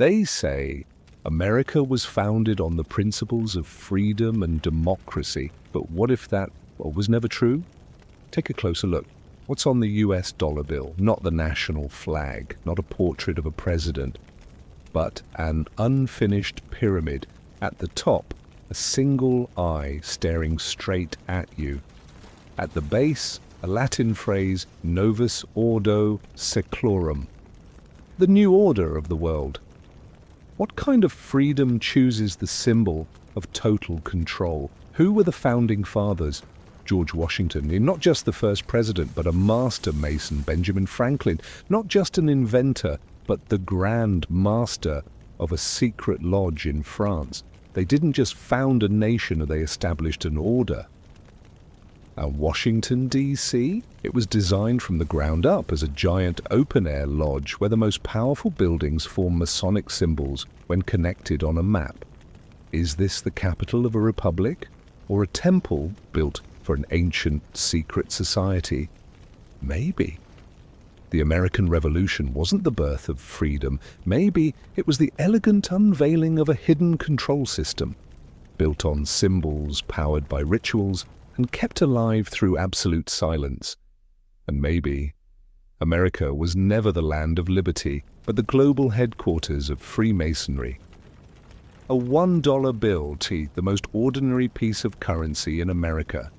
They say America was founded on the principles of freedom and democracy. But what if that was never true? Take a closer look. What's on the US dollar bill? Not the national flag, not a portrait of a president, but an unfinished pyramid. At the top, a single eye staring straight at you. At the base, a Latin phrase, Novus Ordo Seclorum, the new order of the world. What kind of freedom chooses the symbol of total control? Who were the founding fathers? George Washington, not just the first president, but a master mason, Benjamin Franklin, not just an inventor, but the grand master of a secret lodge in France. They didn't just found a nation, they established an order. And Washington, D.C.? It was designed from the ground up as a giant open-air lodge where the most powerful buildings form Masonic symbols when connected on a map. Is this the capital of a republic? Or a temple built for an ancient secret society? Maybe. The American Revolution wasn't the birth of freedom. Maybe it was the elegant unveiling of a hidden control system, built on symbols, powered by rituals, and kept alive through absolute silence. And maybe America was never the land of liberty, but the global headquarters of Freemasonry. A $1 bill, the most ordinary piece of currency in America.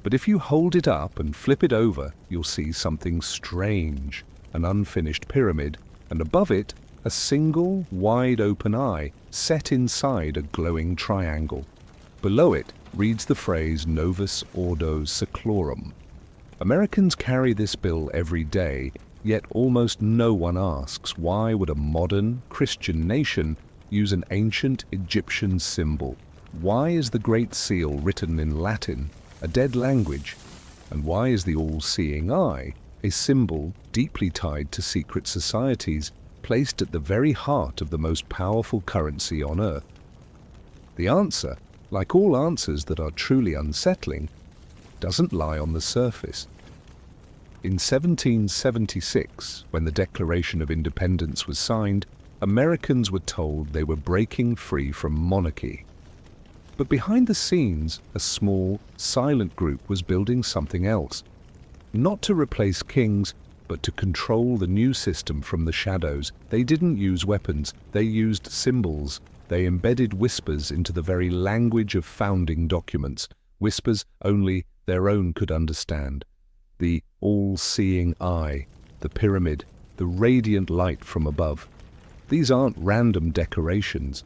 But if you hold it up and flip it over, you'll see something strange, an unfinished pyramid, and above it, a single, wide-open eye set inside a glowing triangle. Below it reads the phrase Novus Ordo Seclorum. Americans carry this bill every day, yet almost no one asks, why would a modern, Christian nation use an ancient Egyptian symbol? Why is the Great Seal written in Latin, a dead language? And why is the all-seeing eye, a symbol deeply tied to secret societies, placed at the very heart of the most powerful currency on earth? The answer, like all answers that are truly unsettling, doesn't lie on the surface. In 1776, when the Declaration of Independence was signed, Americans were told they were breaking free from monarchy. But behind the scenes, a small, silent group was building something else. Not to replace kings, but to control the new system from the shadows. They didn't use weapons, they used symbols. They embedded whispers into the very language of founding documents, whispers only their own could understand. The all-seeing eye, the pyramid, the radiant light from above. These aren't random decorations.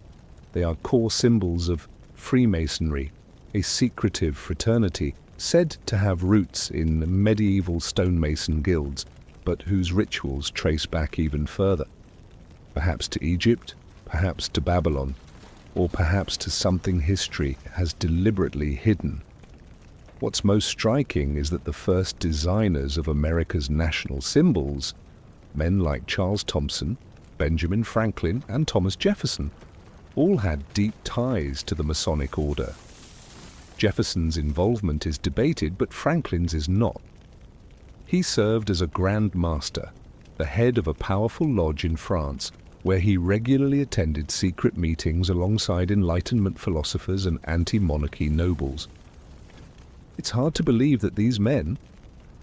They are core symbols of Freemasonry, a secretive fraternity said to have roots in medieval stonemason guilds, but whose rituals trace back even further. Perhaps to Egypt, perhaps to Babylon, or perhaps to something history has deliberately hidden. What's most striking is that the first designers of America's national symbols, men like Charles Thomson, Benjamin Franklin, and Thomas Jefferson, all had deep ties to the Masonic order. Jefferson's involvement is debated, but Franklin's is not. He served as a Grand Master, the head of a powerful lodge in France, where he regularly attended secret meetings alongside Enlightenment philosophers and anti-monarchy nobles. It's hard to believe that these men,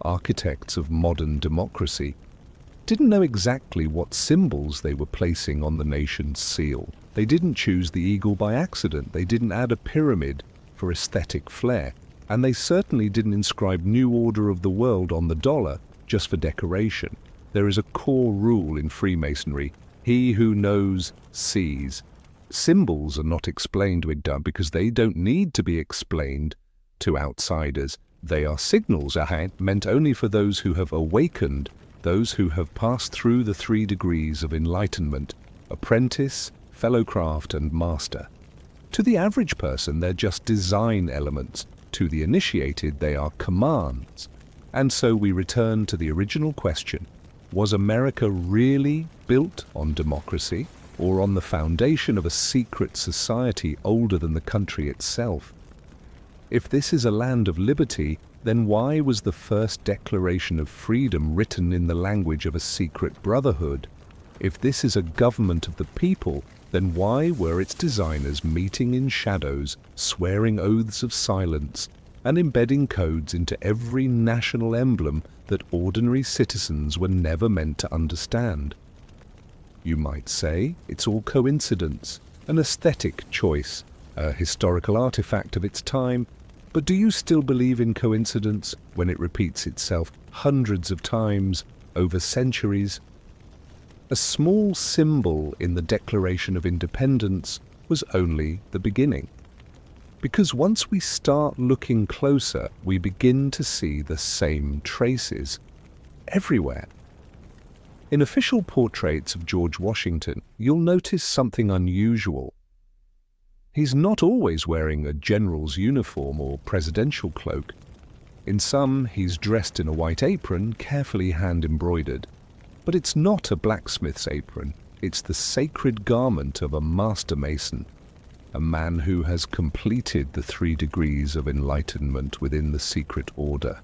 architects of modern democracy, didn't know exactly what symbols they were placing on the nation's seal. They didn't choose the eagle by accident. They didn't add a pyramid for aesthetic flair. And they certainly didn't inscribe New Order of the World on the dollar just for decoration. There is a core rule in Freemasonry: he who knows, sees. Symbols are not explained to Igda because they don't need to be explained to outsiders. They are signals meant only for those who have awakened, those who have passed through the 3 degrees of enlightenment: apprentice, fellowcraft, and master. To the average person, they're just design elements. To the initiated, they are commands. And so we return to the original question: was America really built on democracy, or on the foundation of a secret society older than the country itself? If this is a land of liberty, then why was the first Declaration of Freedom written in the language of a secret brotherhood? If this is a government of the people, then why were its designers meeting in shadows, swearing oaths of silence, and embedding codes into every national emblem that ordinary citizens were never meant to understand? You might say it's all coincidence, an aesthetic choice, a historical artifact of its time, but do you still believe in coincidence when it repeats itself hundreds of times over centuries? A small symbol in the Declaration of Independence was only the beginning. Because once we start looking closer, we begin to see the same traces everywhere. In official portraits of George Washington, you'll notice something unusual. He's not always wearing a general's uniform or presidential cloak. In some, he's dressed in a white apron, carefully hand-embroidered. But it's not a blacksmith's apron. It's the sacred garment of a master mason, a man who has completed the 3 degrees of enlightenment within the secret order.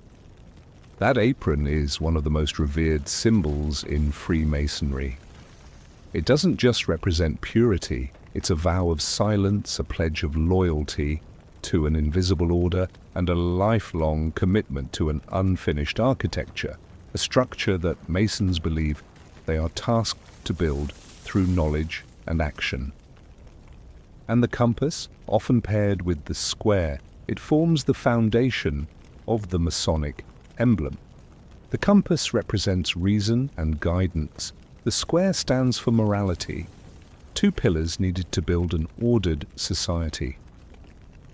That apron is one of the most revered symbols in Freemasonry. It doesn't just represent purity, it's a vow of silence, a pledge of loyalty to an invisible order, and a lifelong commitment to an unfinished architecture, a structure that Masons believe they are tasked to build through knowledge and action. And the compass, often paired with the square, it forms the foundation of the Masonic emblem. The compass represents reason and guidance. The square stands for morality. 2 pillars needed to build an ordered society.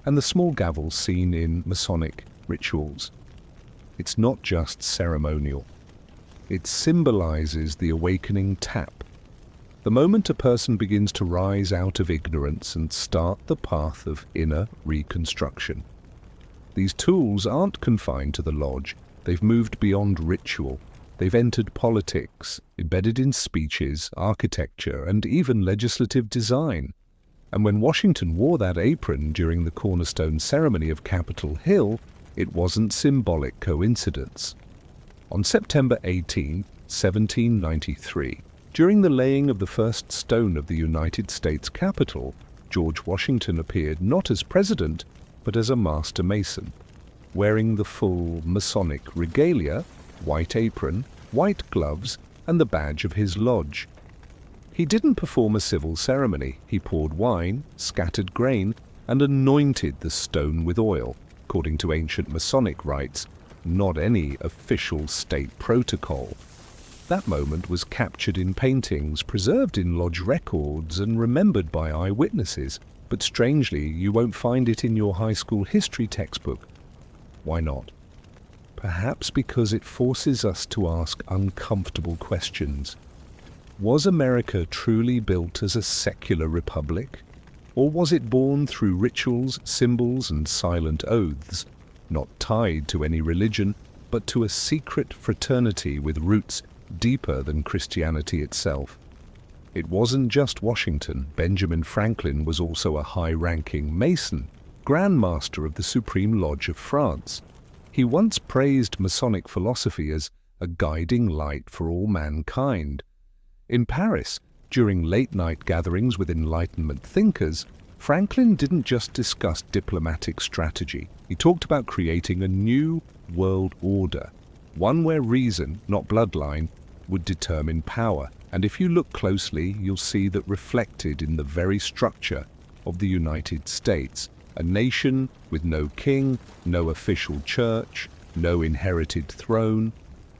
And the small gavel seen in Masonic rituals. It's not just ceremonial. It symbolizes the awakening tap. The moment a person begins to rise out of ignorance and start the path of inner reconstruction. These tools aren't confined to the lodge. They've moved beyond ritual. They've entered politics, embedded in speeches, architecture, and even legislative design. And when Washington wore that apron during the cornerstone ceremony of Capitol Hill, it wasn't symbolic coincidence. On September 18, 1793, during the laying of the first stone of the United States Capitol, George Washington appeared not as president, but as a master mason, wearing the full Masonic regalia, white apron, white gloves, and the badge of his lodge. He didn't perform a civil ceremony. He poured wine, scattered grain, and anointed the stone with oil, according to ancient Masonic rites, not any official state protocol. That moment was captured in paintings, preserved in lodge records, and remembered by eyewitnesses. But strangely, you won't find it in your high school history textbook. Why not? Perhaps because it forces us to ask uncomfortable questions. Was America truly built as a secular republic? Or was it born through rituals, symbols, and silent oaths, not tied to any religion, but to a secret fraternity with roots deeper than Christianity itself? It wasn't just Washington. Benjamin Franklin was also a high-ranking Mason, Grand Master of the Supreme Lodge of France. He once praised Masonic philosophy as a guiding light for all mankind. In Paris, during late-night gatherings with Enlightenment thinkers, Franklin didn't just discuss diplomatic strategy. He talked about creating a new world order, one where reason, not bloodline, would determine power. And if you look closely, you'll see that reflected in the very structure of the United States, a nation with no king, no official church, no inherited throne,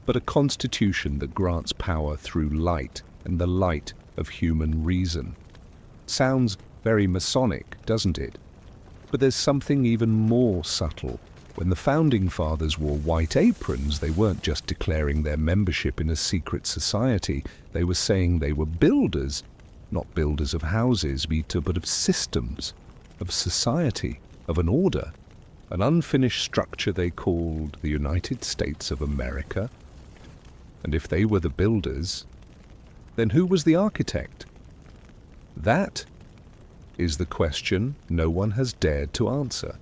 but a constitution that grants power through light and the light of human reason. Sounds very Masonic, doesn't it? But there's something even more subtle. When the Founding Fathers wore white aprons, they weren't just declaring their membership in a secret society. They were saying they were builders, not builders of houses, but of systems, of society, of an order, an unfinished structure they called the United States of America. And if they were the builders, then who was the architect? That is the question no one has dared to answer.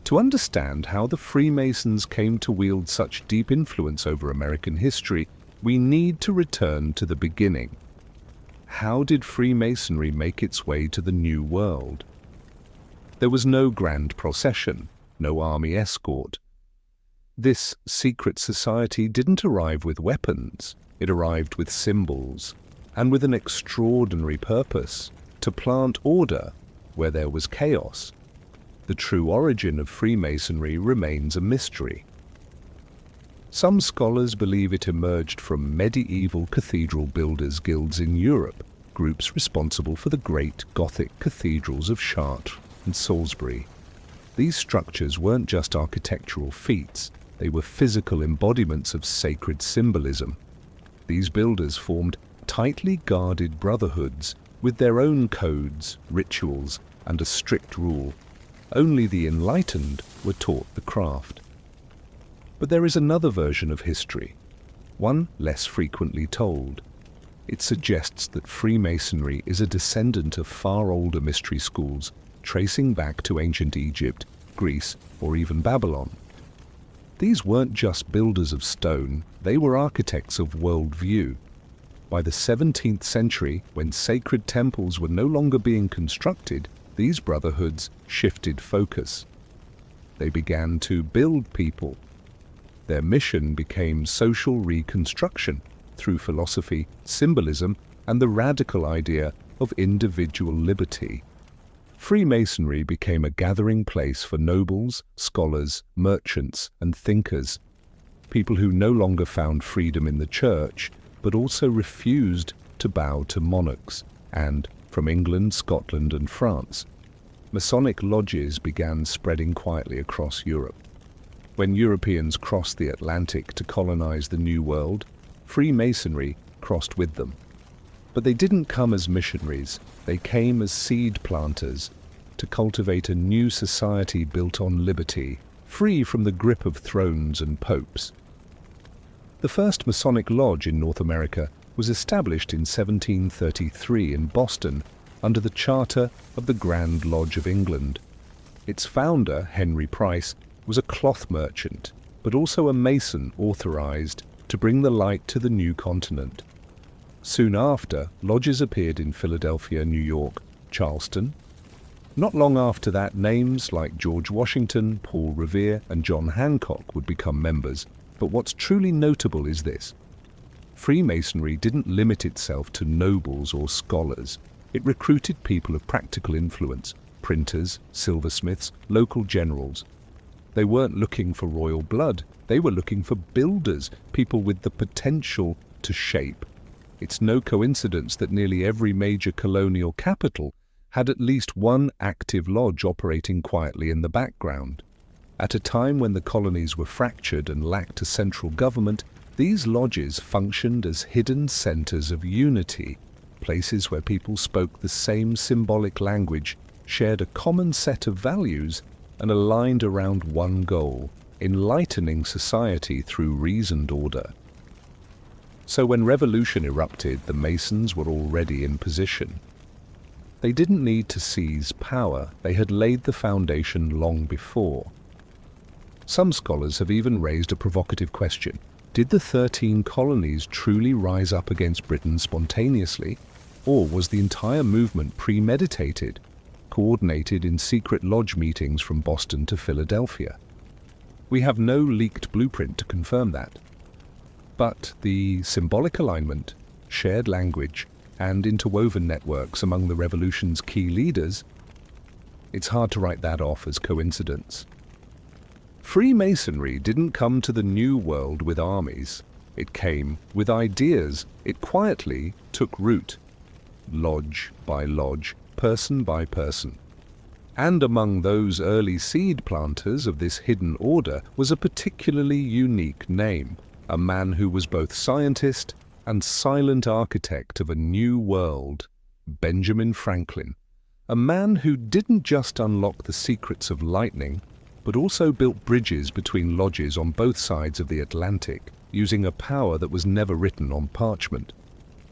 To understand how the Freemasons came to wield such deep influence over American history, we need to return to the beginning. How did Freemasonry make its way to the New World? There was no grand procession, no army escort. This secret society didn't arrive with weapons. It arrived with symbols, and with an extraordinary purpose: to plant order where there was chaos. The true origin of Freemasonry remains a mystery. Some scholars believe it emerged from medieval cathedral builders' guilds in Europe, groups responsible for the great Gothic cathedrals of Chartres and Salisbury. These structures weren't just architectural feats, they were physical embodiments of sacred symbolism. These builders formed tightly guarded brotherhoods with their own codes, rituals, and a strict rule. Only the enlightened were taught the craft. But there is another version of history, one less frequently told. It suggests that Freemasonry is a descendant of far older mystery schools, tracing back to ancient Egypt, Greece, or even Babylon. These weren't just builders of stone, they were architects of worldview. By the 17th century, when sacred temples were no longer being constructed, these brotherhoods shifted focus. They began to build people. Their mission became social reconstruction through philosophy, symbolism, and the radical idea of individual liberty. Freemasonry became a gathering place for nobles, scholars, merchants, and thinkers, people who no longer found freedom in the church, but also refused to bow to monarchs, and, from England, Scotland, and France, Masonic lodges began spreading quietly across Europe. When Europeans crossed the Atlantic to colonize the New World, Freemasonry crossed with them. But they didn't come as missionaries, they came as seed planters to cultivate a new society built on liberty, free from the grip of thrones and popes. The first Masonic lodge in North America was established in 1733 in Boston under the charter of the Grand Lodge of England. Its founder, Henry Price, was a cloth merchant, but also a Mason authorized to bring the light to the new continent. Soon after, lodges appeared in Philadelphia, New York, Charleston. Not long after that, names like George Washington, Paul Revere, and John Hancock would become members. But what's truly notable is this: Freemasonry didn't limit itself to nobles or scholars. It recruited people of practical influence, printers, silversmiths, local generals. They weren't looking for royal blood, they were looking for builders, people with the potential to shape. It's no coincidence that nearly every major colonial capital had at least one active lodge operating quietly in the background. At a time when the colonies were fractured and lacked a central government, these lodges functioned as hidden centers of unity, places where people spoke the same symbolic language, shared a common set of values, and aligned around one goal: enlightening society through reasoned order. So when revolution erupted, the Masons were already in position. They didn't need to seize power, they had laid the foundation long before. Some scholars have even raised a provocative question: did the 13 colonies truly rise up against Britain spontaneously, or was the entire movement premeditated, coordinated in secret lodge meetings from Boston to Philadelphia? We have no leaked blueprint to confirm that. But the symbolic alignment, shared language, and interwoven networks among the revolution's key leaders, it's hard to write that off as coincidence. Freemasonry didn't come to the New World with armies. It came with ideas. It quietly took root, lodge by lodge, person by person. And among those early seed planters of this hidden order was a particularly unique name, a man who was both scientist and silent architect of a new world: Benjamin Franklin, a man who didn't just unlock the secrets of lightning, but also built bridges between lodges on both sides of the Atlantic, using a power that was never written on parchment.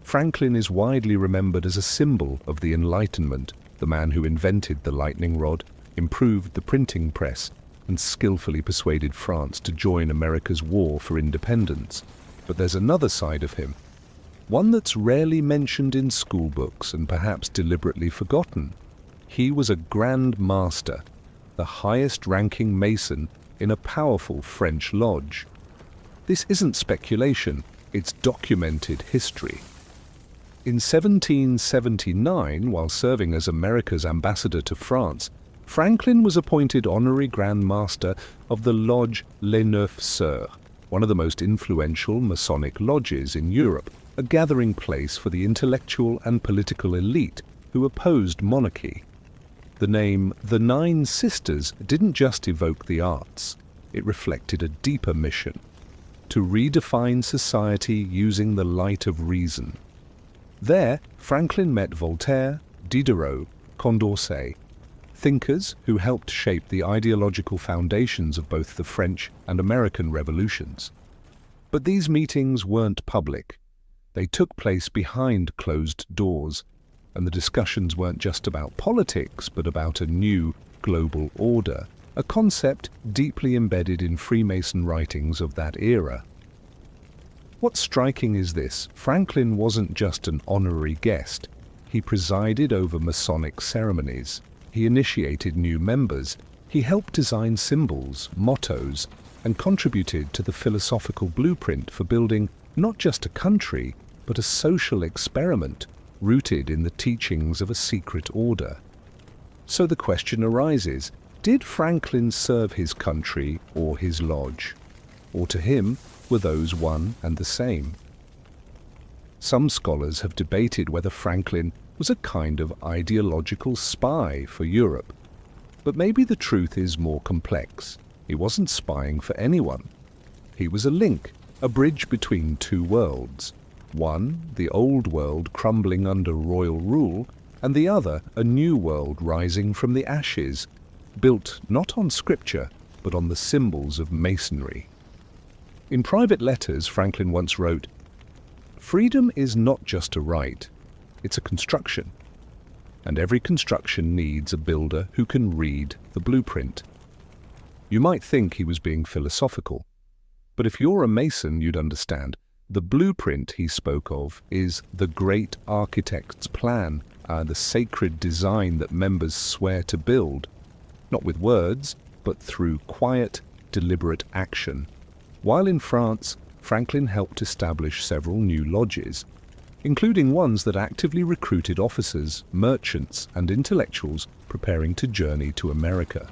Franklin is widely remembered as a symbol of the Enlightenment, the man who invented the lightning rod, improved the printing press, and skillfully persuaded France to join America's war for independence. But there's another side of him, one that's rarely mentioned in school books and perhaps deliberately forgotten. He was a Grand Master, the highest-ranking Mason in a powerful French lodge. This isn't speculation, it's documented history. In 1779, while serving as America's ambassador to France, Franklin was appointed honorary Grand Master of the Lodge Les Neuf Sœurs, one of the most influential Masonic lodges in Europe, a gathering place for the intellectual and political elite who opposed monarchy. The name The Nine Sisters didn't just evoke the arts, it reflected a deeper mission: to redefine society using the light of reason. There, Franklin met Voltaire, Diderot, Condorcet, thinkers who helped shape the ideological foundations of both the French and American revolutions. But these meetings weren't public. They took place behind closed doors, and the discussions weren't just about politics, but about a new global order, a concept deeply embedded in Freemason writings of that era. What's striking is this: Franklin wasn't just an honorary guest. He presided over Masonic ceremonies. He initiated new members. He helped design symbols, mottos, and contributed to the philosophical blueprint for building not just a country, but a social experiment rooted in the teachings of a secret order. So the question arises, did Franklin serve his country or his lodge? Or to him, were those one and the same? Some scholars have debated whether Franklin was a kind of ideological spy for Europe. But maybe the truth is more complex. He wasn't spying for anyone. He was a link, a bridge between two worlds. One, the old world crumbling under royal rule, and the other, a new world rising from the ashes, built not on scripture, but on the symbols of Masonry. In private letters, Franklin once wrote, "Freedom is not just a right, it's a construction. And every construction needs a builder who can read the blueprint." You might think he was being philosophical, but if you're a Mason, you'd understand. The blueprint he spoke of is the great architect's plan, the sacred design that members swear to build, not with words, but through quiet, deliberate action. While in France, Franklin helped establish several new lodges, including ones that actively recruited officers, merchants, and intellectuals preparing to journey to America.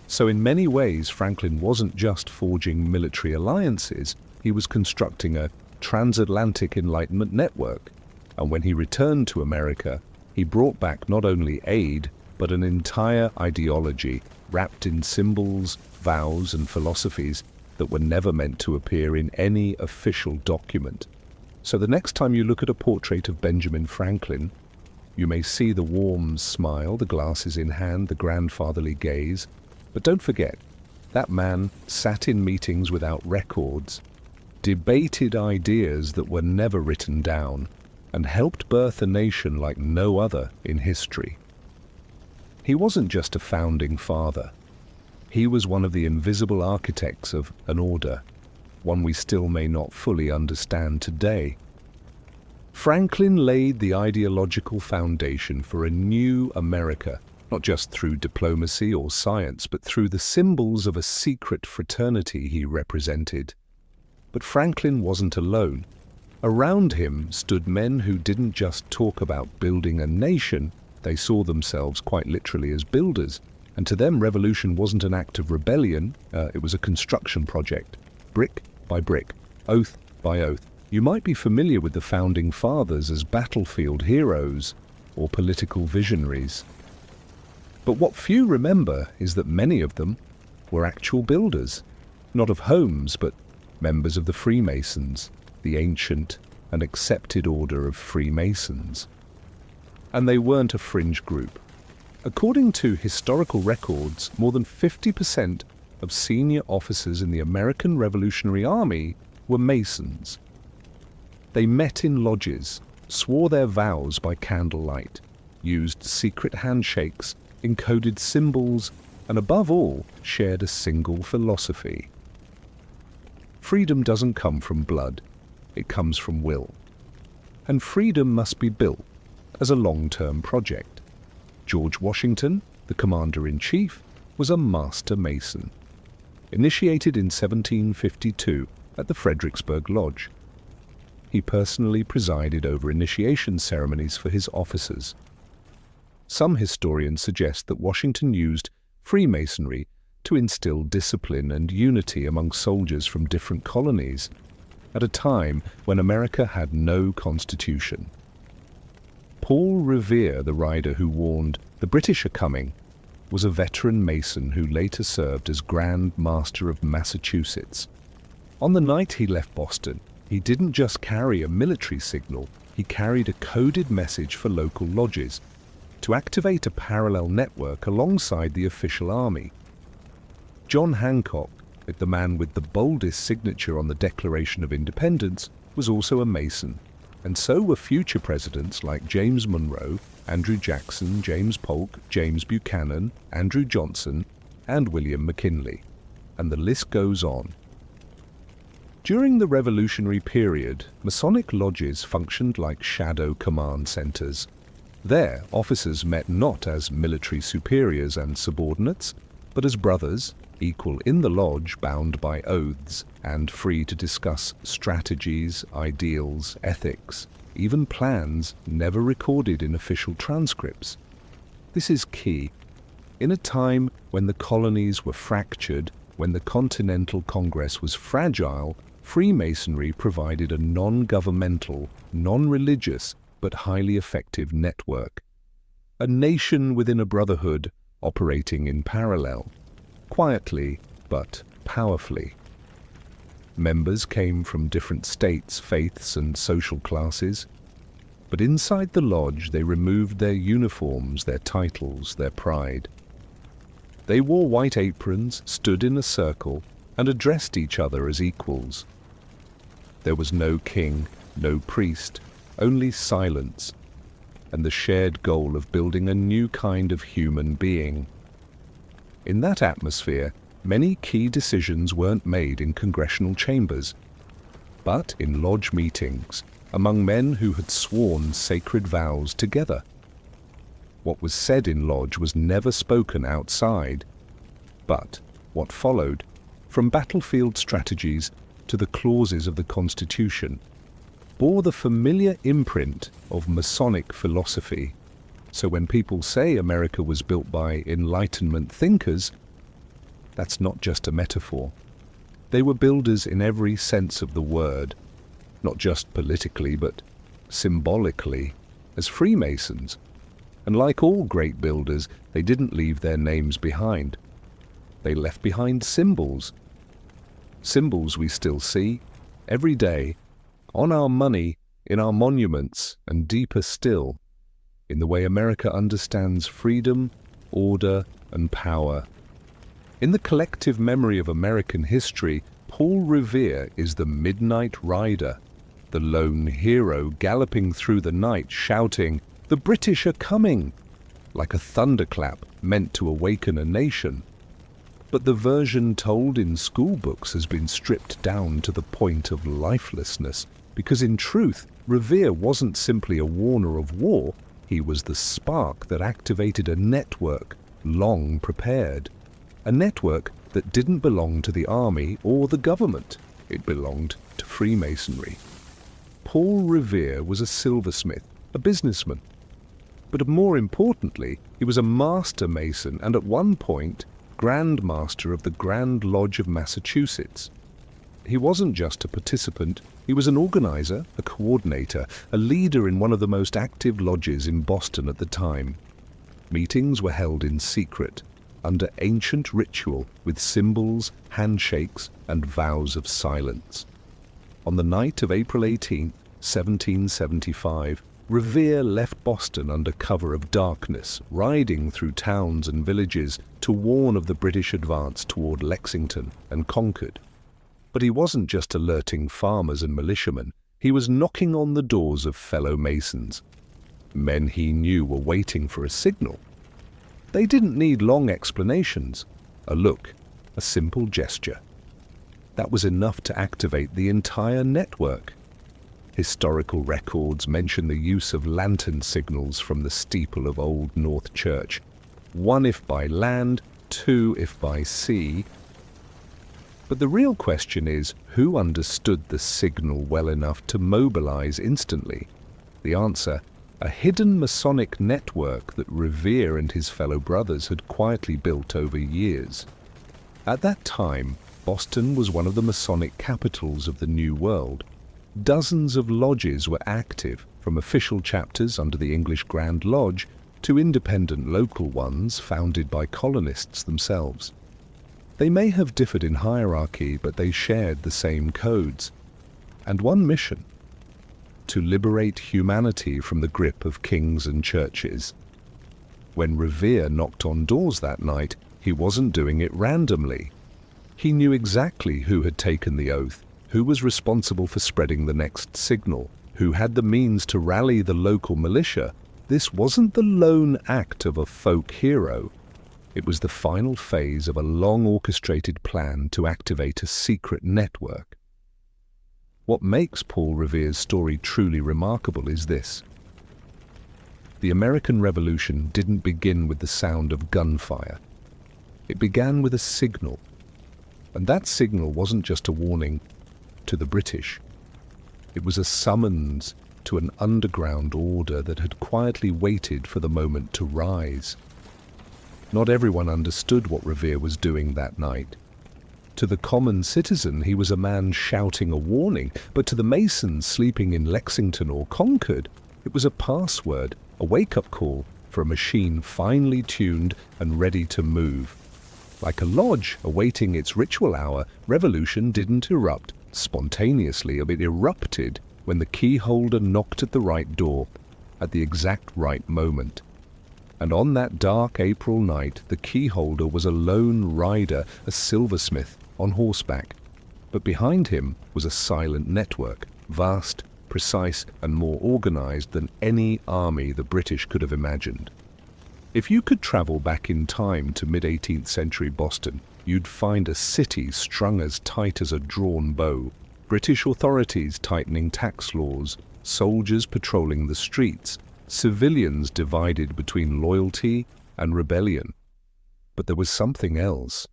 So in many ways, Franklin wasn't just forging military alliances, he was constructing a transatlantic Enlightenment network. And when he returned to America, he brought back not only aid, but an entire ideology wrapped in symbols, vows, and philosophies that were never meant to appear in any official document. So the next time you look at a portrait of Benjamin Franklin, you may see the warm smile, the glasses in hand, the grandfatherly gaze. But don't forget, that man sat in meetings without records, debated ideas that were never written down, and helped birth a nation like no other in history. He wasn't just a founding father. He was one of the invisible architects of an order, one we still may not fully understand today. Franklin laid the ideological foundation for a new America, not just through diplomacy or science, but through the symbols of a secret fraternity he represented. But Franklin wasn't alone. Around him stood men who didn't just talk about building a nation, they saw themselves quite literally as builders. And to them, revolution wasn't an act of rebellion, it was a construction project, brick by brick, oath by oath. You might be familiar with the founding fathers as battlefield heroes or political visionaries. But what few remember is that many of them were actual builders, not of homes, but members of the Freemasons, the ancient and accepted order of Freemasons. And they weren't a fringe group. According to historical records, more than 50% of senior officers in the American Revolutionary Army were Masons. They met in lodges, swore their vows by candlelight, used secret handshakes, encoded symbols, and above all, shared a single philosophy. Freedom doesn't come from blood, it comes from will. And freedom must be built as a long-term project. George Washington, the Commander-in-Chief, was a master mason. Initiated in 1752 at the Fredericksburg Lodge. He personally presided over initiation ceremonies for his officers. Some historians suggest that Washington used Freemasonry to instill discipline and unity among soldiers from different colonies, at a time when America had no constitution. Paul Revere, the rider who warned, "The British are coming," was a veteran Mason who later served as Grand Master of Massachusetts. On the night he left Boston, he didn't just carry a military signal, he carried a coded message for local lodges to activate a parallel network alongside the official army. John Hancock, the man with the boldest signature on the Declaration of Independence, was also a Mason, and so were future presidents like James Monroe, Andrew Jackson, James Polk, James Buchanan, Andrew Johnson, and William McKinley, and the list goes on. During the Revolutionary period, Masonic lodges functioned like shadow command centers. There, officers met not as military superiors and subordinates, but as brothers, equal in the lodge, bound by oaths, and free to discuss strategies, ideals, ethics, even plans never recorded in official transcripts. This is key. In a time when the colonies were fractured, when the Continental Congress was fragile, Freemasonry provided a non-governmental, non-religious, but highly effective network. A nation within a brotherhood operating in parallel, quietly but powerfully. Members came from different states, faiths, and social classes, but inside the lodge they removed their uniforms, their titles, their pride. They wore white aprons, stood in a circle, and addressed each other as equals. There was no king, no priest, only silence, and the shared goal of building a new kind of human being. In that atmosphere, many key decisions weren't made in congressional chambers, but in lodge meetings, among men who had sworn sacred vows together. What was said in lodge was never spoken outside, but what followed, from battlefield strategies to the clauses of the Constitution, bore the familiar imprint of Masonic philosophy. So when people say America was built by Enlightenment thinkers, that's not just a metaphor. They were builders in every sense of the word, not just politically, but symbolically, as Freemasons. And like all great builders, they didn't leave their names behind. They left behind symbols. Symbols we still see, every day, on our money, in our monuments, and deeper still, in the way America understands freedom, order, and power. In the collective memory of American history, Paul Revere is the midnight rider, the lone hero galloping through the night shouting, "The British are coming!" like a thunderclap meant to awaken a nation. But the version told in school books has been stripped down to the point of lifelessness, because in truth, Revere wasn't simply a warner of war, he was the spark that activated a network long prepared. A network that didn't belong to the army or the government, it belonged to Freemasonry. Paul Revere was a silversmith, a businessman. But more importantly, he was a master mason and at one point, Grand Master of the Grand Lodge of Massachusetts. He wasn't just a participant, he was an organizer, a coordinator, a leader in one of the most active lodges in Boston at the time. Meetings were held in secret, under ancient ritual with symbols, handshakes, and vows of silence. On the night of April 18, 1775, Revere left Boston under cover of darkness, riding through towns and villages to warn of the British advance toward Lexington and Concord. But he wasn't just alerting farmers and militiamen, he was knocking on the doors of fellow Masons. Men he knew were waiting for a signal. They didn't need long explanations, a look, a simple gesture. that was enough to activate the entire network. Historical records mention the use of lantern signals from the steeple of Old North Church, 1 if by land, 2 if by sea. But the real question is, who understood the signal well enough to mobilize instantly? The answer: a hidden Masonic network that Revere and his fellow brothers had quietly built over years. At that time, Boston was one of the Masonic capitals of the New World. Dozens of lodges were active, from official chapters under the English Grand Lodge to independent local ones founded by colonists themselves. They may have differed in hierarchy, but they shared the same codes. And one mission: to liberate humanity from the grip of kings and churches. When Revere knocked on doors that night, he wasn't doing it randomly. He knew exactly who had taken the oath, who was responsible for spreading the next signal, who had the means to rally the local militia. This wasn't the lone act of a folk hero. It was the final phase of a long orchestrated plan to activate a secret network. What makes Paul Revere's story truly remarkable is this: the American Revolution didn't begin with the sound of gunfire. It began with a signal. And that signal wasn't just a warning to the British. It was a summons to an underground order that had quietly waited for the moment to rise. Not everyone understood what Revere was doing that night. To the common citizen, he was a man shouting a warning, but to the Masons sleeping in Lexington or Concord, it was a password, a wake-up call for a machine finely tuned and ready to move. Like a lodge awaiting its ritual hour, revolution didn't erupt spontaneously, it erupted when the key holder knocked at the right door at the exact right moment. And on that dark April night, the key holder was a lone rider, a silversmith on horseback. But behind him was a silent network, vast, precise, and more organized than any army the British could have imagined. If you could travel back in time to mid-18th century Boston, you'd find a city strung as tight as a drawn bow, British authorities tightening tax laws, soldiers patrolling the streets, civilians divided between loyalty and rebellion. But there was something else.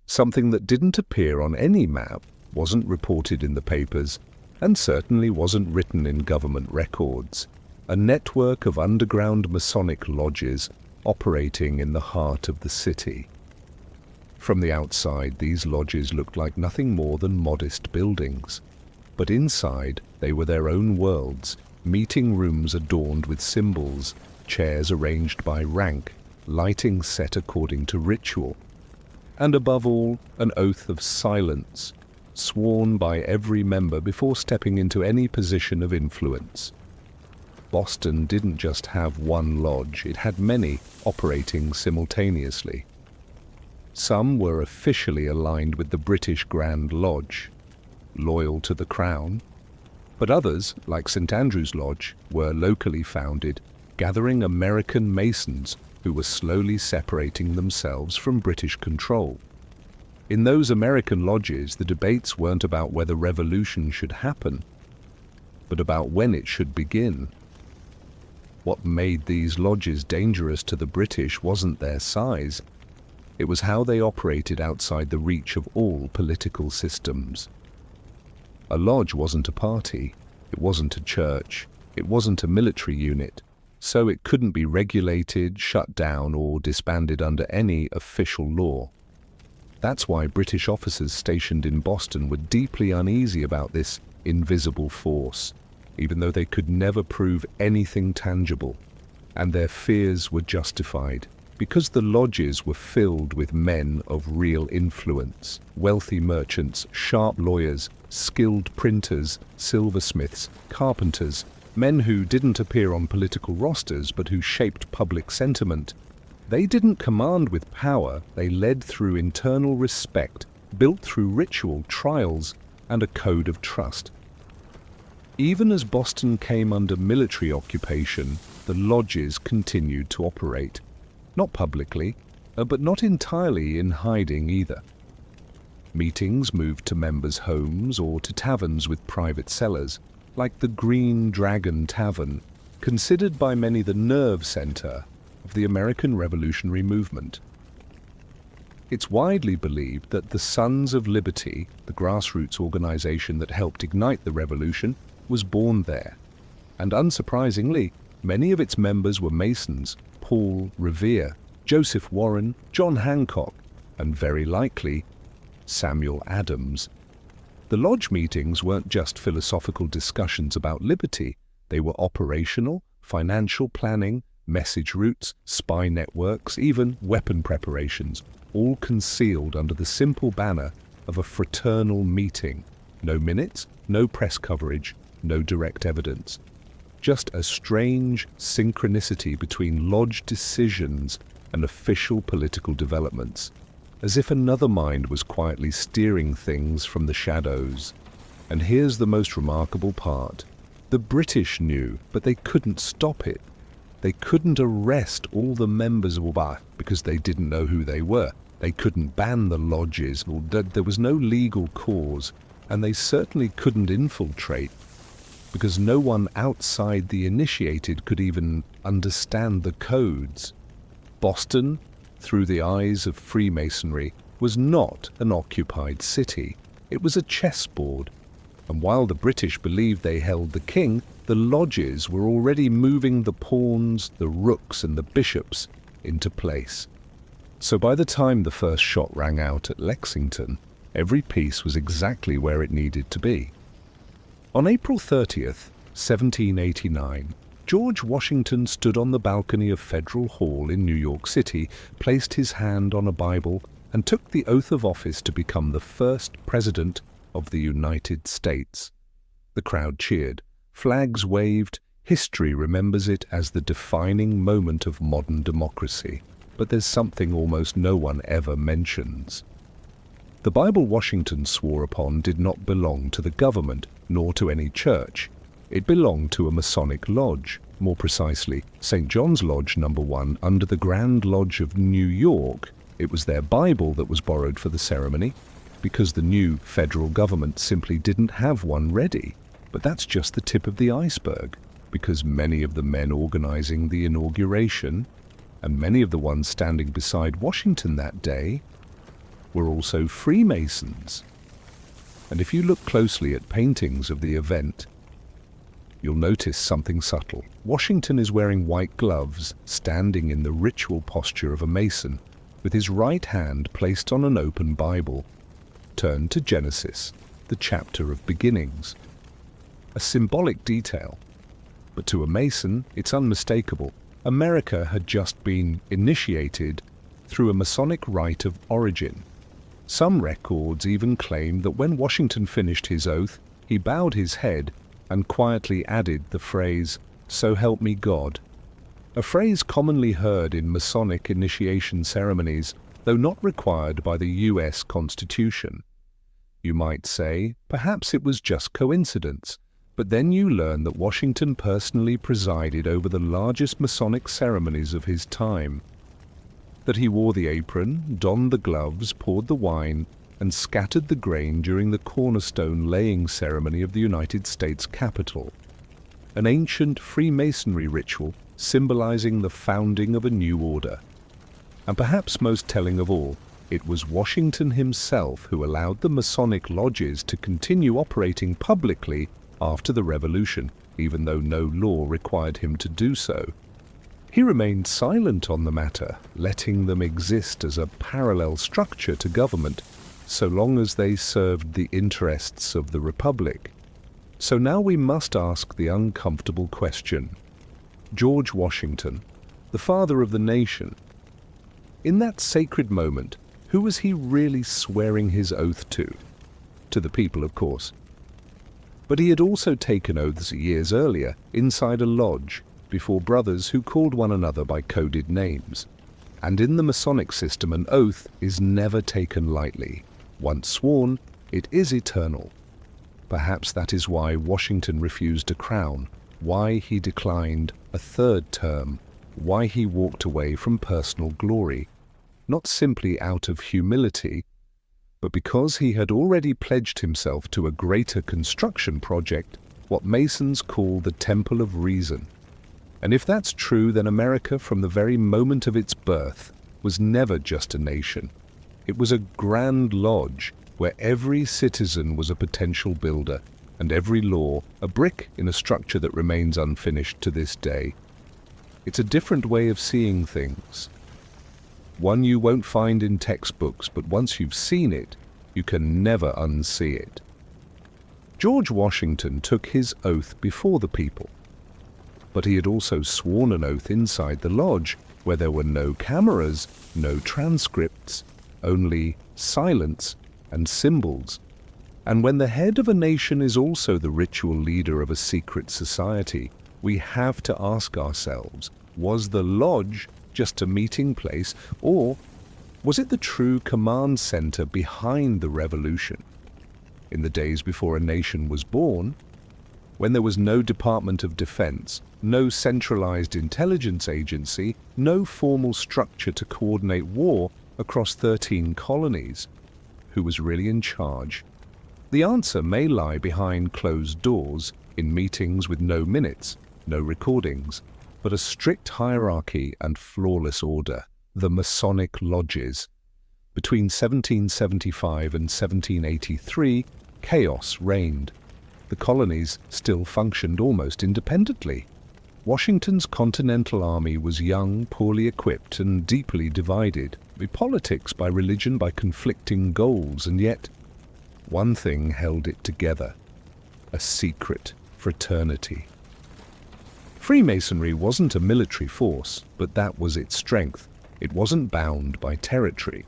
Something that didn't appear on any map, wasn't reported in the papers, and certainly wasn't written in government records. A network of underground Masonic lodges operating in the heart of the city. From the outside, these lodges looked like nothing more than modest buildings. But inside, they were their own worlds, meeting rooms adorned with symbols, chairs arranged by rank, lighting set according to ritual. And above all, an oath of silence, sworn by every member before stepping into any position of influence. Boston didn't just have one lodge, it had many operating simultaneously. Some were officially aligned with the British Grand Lodge, loyal to the Crown, but others, like St. Andrew's Lodge, were locally founded, gathering American Masons who were slowly separating themselves from British control. In those American lodges, the debates weren't about whether revolution should happen, but about when it should begin. What made these lodges dangerous to the British wasn't their size. It was how they operated outside the reach of all political systems. A lodge wasn't a party, it wasn't a church, it wasn't a military unit, so it couldn't be regulated, shut down, or disbanded under any official law. That's why British officers stationed in Boston were deeply uneasy about this invisible force, even though they could never prove anything tangible. And their fears were justified, because the lodges were filled with men of real influence, wealthy merchants, sharp lawyers, skilled printers, silversmiths, carpenters, men who didn't appear on political rosters but who shaped public sentiment. They didn't command with power, they led through internal respect, built through ritual, trials, and a code of trust. Even as Boston came under military occupation, the lodges continued to operate. Not publicly, but not entirely in hiding either. Meetings moved to members' homes or to taverns with private cellars, like the Green Dragon Tavern, considered by many the nerve center of the American Revolutionary Movement. It's widely believed that the Sons of Liberty, the grassroots organization that helped ignite the revolution, was born there. And unsurprisingly, many of its members were Masons: Paul Revere, Joseph Warren, John Hancock, and very likely Samuel Adams. The lodge meetings weren't just philosophical discussions about liberty. They were operational, financial planning, message routes, spy networks, even weapon preparations, all concealed under the simple banner of a fraternal meeting. No minutes, no press coverage, no direct evidence. Just a strange synchronicity between lodge decisions and official political developments, as if another mind was quietly steering things from the shadows. And here's the most remarkable part. The British knew, but they couldn't stop it. They couldn't arrest all the members of WBA because they didn't know who they were. They couldn't ban the lodges, or there was no legal cause, and they certainly couldn't infiltrate because no one outside the initiated could even understand the codes. Boston, through the eyes of Freemasonry, was not an occupied city. It was a chessboard. And while the British believed they held the king, the lodges were already moving the pawns, the rooks, and the bishops into place. So by the time the first shot rang out at Lexington, every piece was exactly where it needed to be. On April 30th, 1789, George Washington stood on the balcony of Federal Hall in New York City, placed his hand on a Bible, and took the oath of office to become the first President of the United States. The crowd cheered, flags waved. History remembers it as the defining moment of modern democracy. But there's something almost no one ever mentions. The Bible Washington swore upon did not belong to the government, nor to any church. It belonged to a Masonic lodge, more precisely, St. John's Lodge No. 1 under the Grand Lodge of New York. It was their Bible that was borrowed for the ceremony, because the new federal government simply didn't have one ready. But that's just the tip of the iceberg, because many of the men organizing the inauguration, and many of the ones standing beside Washington that day, were also Freemasons. And if you look closely at paintings of the event, you'll notice something subtle. Washington is wearing white gloves, standing in the ritual posture of a Mason, with his right hand placed on an open Bible. Turn to Genesis, the chapter of beginnings. A symbolic detail, but to a Mason, it's unmistakable. America had just been initiated through a Masonic rite of origin. Some records even claim that when Washington finished his oath, he bowed his head and quietly added the phrase, "So help me God," a phrase commonly heard in Masonic initiation ceremonies, though not required by the U.S. Constitution. You might say, perhaps it was just coincidence, but then you learn that Washington personally presided over the largest Masonic ceremonies of his time, that he wore the apron, donned the gloves, poured the wine, and scattered the grain during the cornerstone laying ceremony of the United States Capitol, an ancient Freemasonry ritual symbolizing the founding of a new order. And perhaps most telling of all, it was Washington himself who allowed the Masonic lodges to continue operating publicly after the Revolution, even though no law required him to do so. He remained silent on the matter, letting them exist as a parallel structure to government, so long as they served the interests of the Republic. So now we must ask the uncomfortable question. George Washington, the father of the nation, in that sacred moment, who was he really swearing his oath to? To the people, of course. But he had also taken oaths years earlier, inside a lodge, before brothers who called one another by coded names. And in the Masonic system, an oath is never taken lightly. Once sworn, it is eternal. Perhaps that is why Washington refused a crown, why he declined a third term, why he walked away from personal glory, not simply out of humility, but because he had already pledged himself to a greater construction project, what Masons call the Temple of Reason. And if that's true, then America, from the very moment of its birth, was never just a nation. It was a grand lodge where every citizen was a potential builder, and every law a brick in a structure that remains unfinished to this day. It's a different way of seeing things. One you won't find in textbooks, but once you've seen it, you can never unsee it. George Washington took his oath before the people, but he had also sworn an oath inside the lodge, where there were no cameras, no transcripts, only silence and symbols. And when the head of a nation is also the ritual leader of a secret society, we have to ask ourselves, was the lodge just a meeting place, or was it the true command center behind the revolution? In the days before a nation was born, when there was no Department of Defense, no centralized intelligence agency, no formal structure to coordinate war across 13 colonies, who was really in charge? The answer may lie behind closed doors, in meetings with no minutes, no recordings, but a strict hierarchy and flawless order, the Masonic lodges. Between 1775 and 1783, chaos reigned. The colonies still functioned almost independently. Washington's Continental Army was young, poorly equipped, and deeply divided, by politics, by religion, by conflicting goals, and yet one thing held it together: a secret fraternity. Freemasonry wasn't a military force, but that was its strength. It wasn't bound by territory.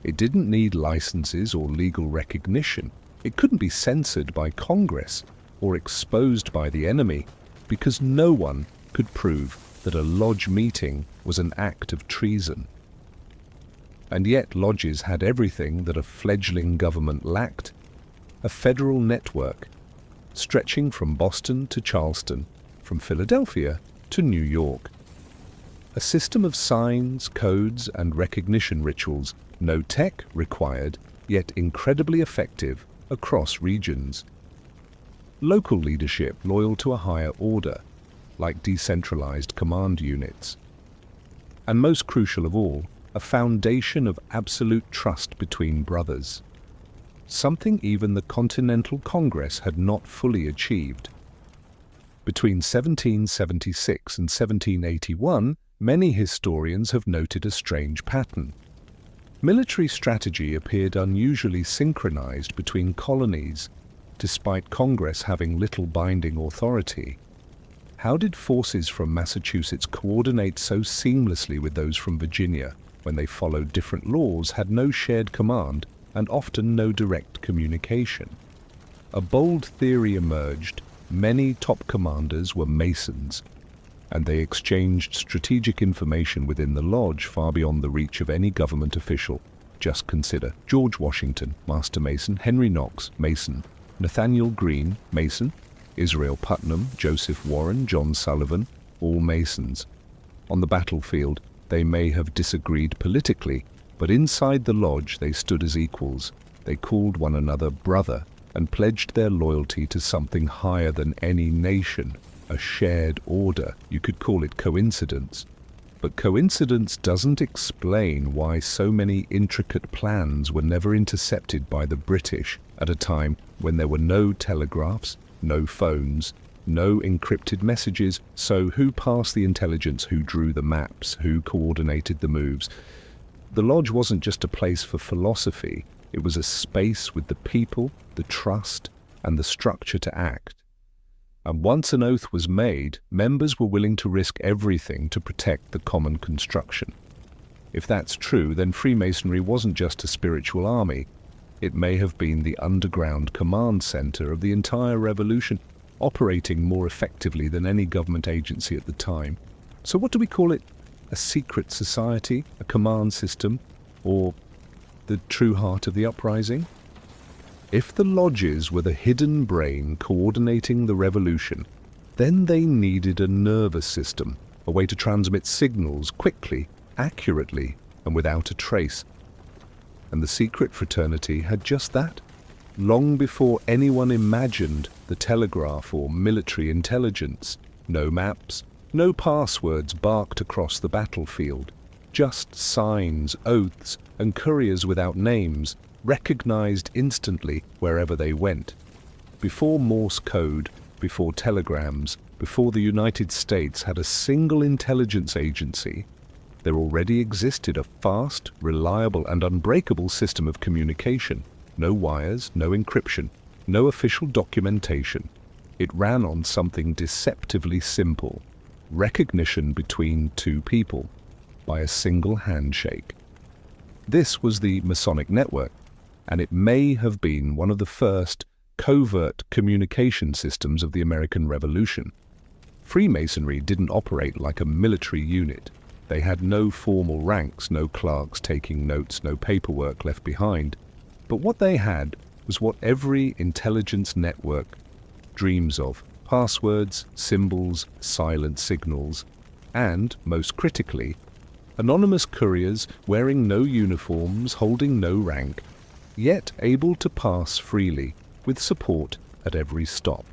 It didn't need licenses or legal recognition. It couldn't be censored by Congress or exposed by the enemy, because no one could prove that a lodge meeting was an act of treason. And yet lodges had everything that a fledgling government lacked: a federal network stretching from Boston to Charleston, from Philadelphia to New York. A system of signs, codes, and recognition rituals, no tech required, yet incredibly effective across regions. Local leadership loyal to a higher order, like decentralized command units. And most crucial of all, a foundation of absolute trust between brothers. Something even the Continental Congress had not fully achieved. Between 1776 and 1781, many historians have noted a strange pattern. Military strategy appeared unusually synchronized between colonies, despite Congress having little binding authority. How did forces from Massachusetts coordinate so seamlessly with those from Virginia, when they followed different laws, had no shared command, and often no direct communication? A bold theory emerged: many top commanders were Masons, and they exchanged strategic information within the lodge far beyond the reach of any government official. Just consider George Washington, Master Mason; Henry Knox, Mason; Nathaniel Greene, Mason; Israel Putnam, Joseph Warren, John Sullivan, all Masons. On the battlefield, they may have disagreed politically, but inside the lodge they stood as equals. They called one another brother and pledged their loyalty to something higher than any nation, a shared order. You could call it coincidence. But coincidence doesn't explain why so many intricate plans were never intercepted by the British at a time when there were no telegraphs, no phones, no encrypted messages. So who passed the intelligence, who drew the maps, who coordinated the moves? The lodge wasn't just a place for philosophy, it was a space with the people, the trust, and the structure to act. And once an oath was made, members were willing to risk everything to protect the common construction. If that's true, then Freemasonry wasn't just a spiritual army. It may have been the underground command center of the entire revolution, operating more effectively than any government agency at the time. So what do we call it? A secret society, a command system, or the true heart of the uprising? If the lodges were the hidden brain coordinating the revolution, then they needed a nervous system, a way to transmit signals quickly, accurately, and without a trace. And the secret fraternity had just that. Long before anyone imagined the telegraph or military intelligence, no maps, no passwords barked across the battlefield, just signs, oaths, and couriers without names, recognized instantly wherever they went. Before Morse code, before telegrams, before the United States had a single intelligence agency, there already existed a fast, reliable, and unbreakable system of communication. No wires, no encryption, no official documentation. It ran on something deceptively simple: recognition between two people by a single handshake. This was the Masonic network, and it may have been one of the first covert communication systems of the American Revolution. Freemasonry didn't operate like a military unit. They had no formal ranks, no clerks taking notes, no paperwork left behind. But what they had was what every intelligence network dreams of: passwords, symbols, silent signals, and, most critically, anonymous couriers wearing no uniforms, holding no rank, yet able to pass freely, with support at every stop.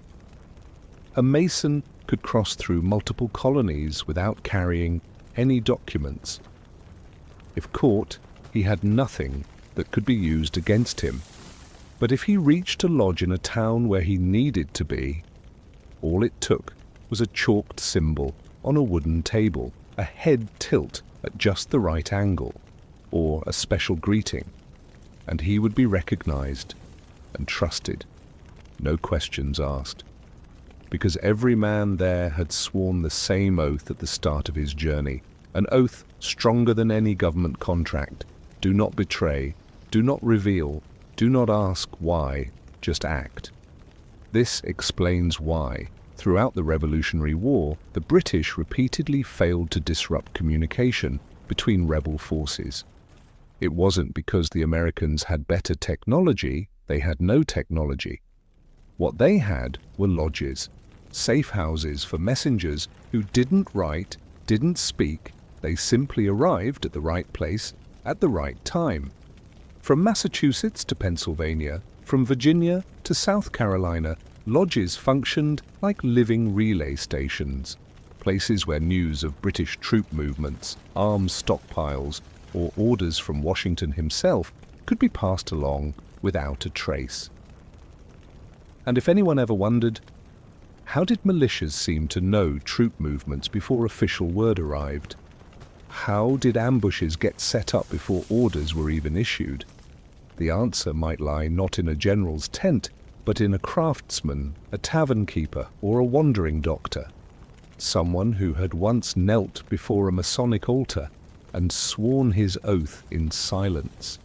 A Mason could cross through multiple colonies without carrying any documents. If caught, he had nothing that could be used against him. But if he reached a lodge in a town where he needed to be, all it took was a chalked symbol on a wooden table, a head tilt at just the right angle, or a special greeting, and he would be recognized and trusted, no questions asked, because every man there had sworn the same oath at the start of his journey, an oath stronger than any government contract: do not betray, do not reveal, do not ask why, just act. This explains why, throughout the Revolutionary War, the British repeatedly failed to disrupt communication between rebel forces. It wasn't because the Americans had better technology; they had no technology. What they had were lodges, safe houses for messengers who didn't write, didn't speak, they simply arrived at the right place at the right time. From Massachusetts to Pennsylvania, from Virginia to South Carolina, lodges functioned like living relay stations, places where news of British troop movements, arms stockpiles, or orders from Washington himself could be passed along without a trace. And if anyone ever wondered, how did militias seem to know troop movements before official word arrived? How did ambushes get set up before orders were even issued? The answer might lie not in a general's tent, but in a craftsman, a tavern keeper, or a wandering doctor. Someone who had once knelt before a Masonic altar and sworn his oath in silence.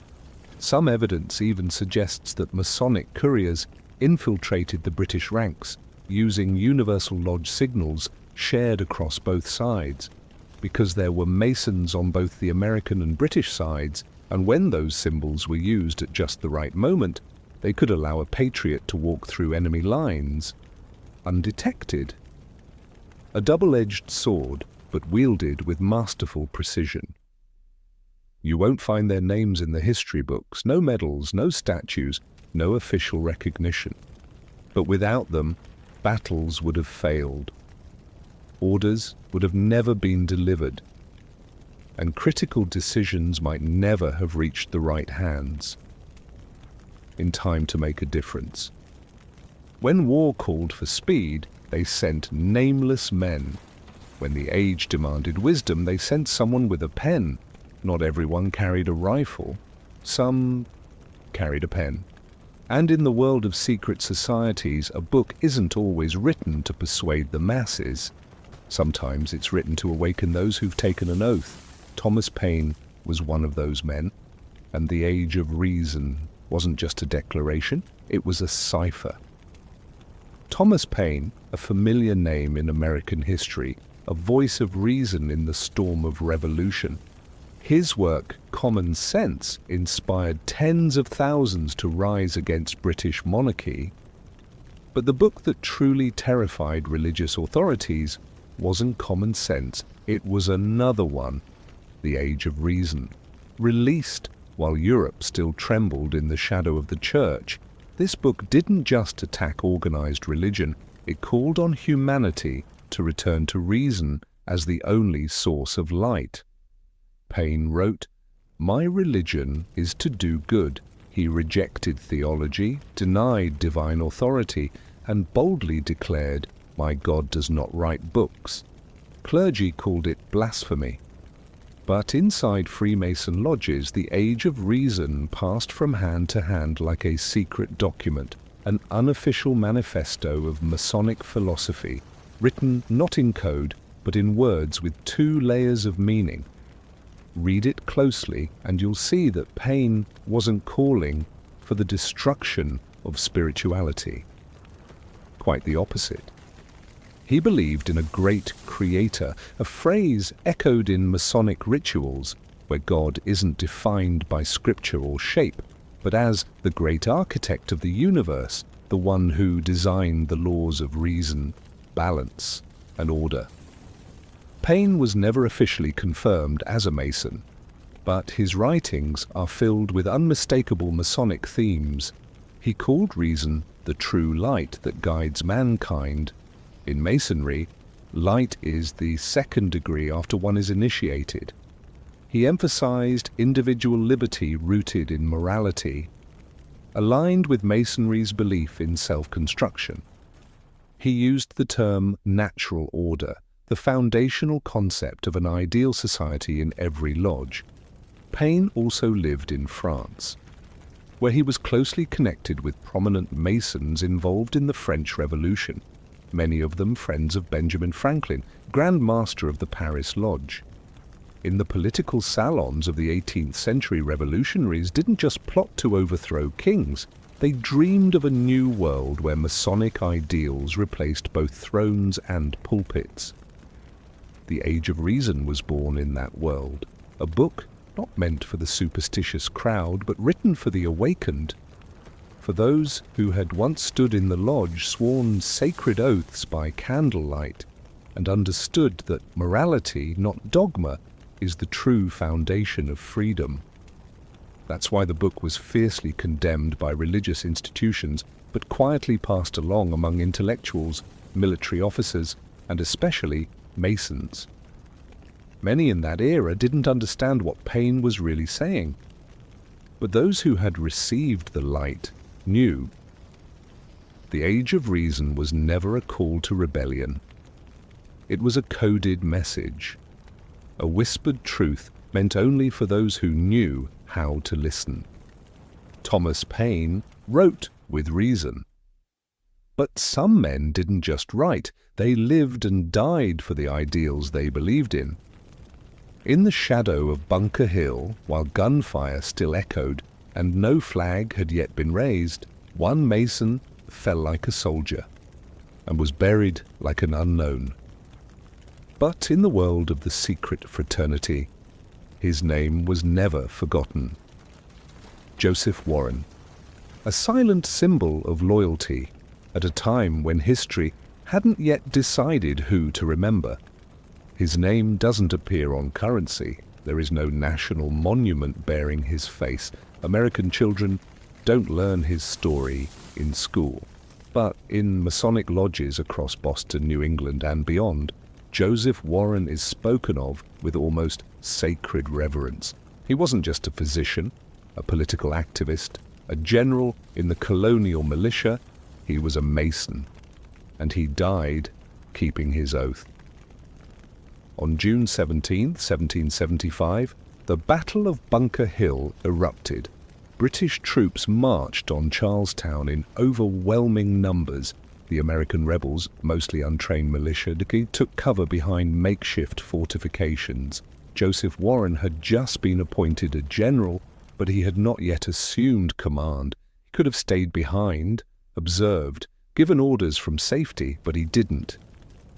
Some evidence even suggests that Masonic couriers infiltrated the British ranks, using universal lodge signals shared across both sides, because there were Masons on both the American and British sides, and when those symbols were used at just the right moment, they could allow a patriot to walk through enemy lines undetected. A double-edged sword, but wielded with masterful precision. You won't find their names in the history books, no medals, no statues, no official recognition. But without them, battles would have failed. Orders would have never been delivered, and critical decisions might never have reached the right hands in time to make a difference. When war called for speed, they sent nameless men. When the age demanded wisdom, they sent someone with a pen. Not everyone carried a rifle. Some carried a pen. And in the world of secret societies, a book isn't always written to persuade the masses. Sometimes it's written to awaken those who've taken an oath. Thomas Paine was one of those men, and the Age of Reason wasn't just a declaration, it was a cipher. Thomas Paine, a familiar name in American history, a voice of reason in the storm of revolution. His work, Common Sense, inspired tens of thousands to rise against British monarchy. But the book that truly terrified religious authorities wasn't Common Sense, it was another one, The Age of Reason, released while Europe still trembled in the shadow of the Church, this book didn't just attack organized religion, it called on humanity to return to reason as the only source of light. Paine wrote, "My religion is to do good." He rejected theology, denied divine authority, and boldly declared, "My God does not write books." Clergy called it blasphemy. But inside Freemason lodges, the Age of Reason passed from hand to hand like a secret document, an unofficial manifesto of Masonic philosophy, written not in code, but in words with two layers of meaning. Read it closely, and you'll see that Paine wasn't calling for the destruction of spirituality. Quite the opposite. He believed in a great creator, a phrase echoed in Masonic rituals, where God isn't defined by scripture or shape, but as the great architect of the universe, the one who designed the laws of reason, balance, and order. Paine was never officially confirmed as a Mason, but his writings are filled with unmistakable Masonic themes. He called reason the true light that guides mankind. In Masonry, light is the second degree after one is initiated. He emphasized individual liberty rooted in morality, aligned with Masonry's belief in self-construction. He used the term natural order, the foundational concept of an ideal society in every lodge. Paine also lived in France, where he was closely connected with prominent Masons involved in the French Revolution, many of them friends of Benjamin Franklin, Grand Master of the Paris Lodge. In the political salons of the 18th century, revolutionaries didn't just plot to overthrow kings, they dreamed of a new world where Masonic ideals replaced both thrones and pulpits. The Age of Reason was born in that world, a book not meant for the superstitious crowd, but written for the awakened, for those who had once stood in the lodge, sworn sacred oaths by candlelight, and understood that morality, not dogma, is the true foundation of freedom. That's why the book was fiercely condemned by religious institutions, but quietly passed along among intellectuals, military officers, and especially Masons. Many in that era didn't understand what Paine was really saying, but those who had received the light knew. The Age of Reason was never a call to rebellion. It was a coded message, a whispered truth meant only for those who knew how to listen. Thomas Paine wrote with reason. But some men didn't just write, they lived and died for the ideals they believed in. In the shadow of Bunker Hill, while gunfire still echoed, and no flag had yet been raised, one Mason fell like a soldier, and was buried like an unknown. But in the world of the secret fraternity, his name was never forgotten. Joseph Warren, a silent symbol of loyalty at a time when history hadn't yet decided who to remember. His name doesn't appear on currency. There is no national monument bearing his face. American children don't learn his story in school. But in Masonic lodges across Boston, New England, and beyond, Joseph Warren is spoken of with almost sacred reverence. He wasn't just a physician, a political activist, a general in the colonial militia. He was a Mason, and he died keeping his oath. On June 17, 1775, the Battle of Bunker Hill erupted. British troops marched on Charlestown in overwhelming numbers. The American rebels, mostly untrained militia, took cover behind makeshift fortifications. Joseph Warren had just been appointed a general, but he had not yet assumed command. He could have stayed behind, observed, given orders from safety, but he didn't.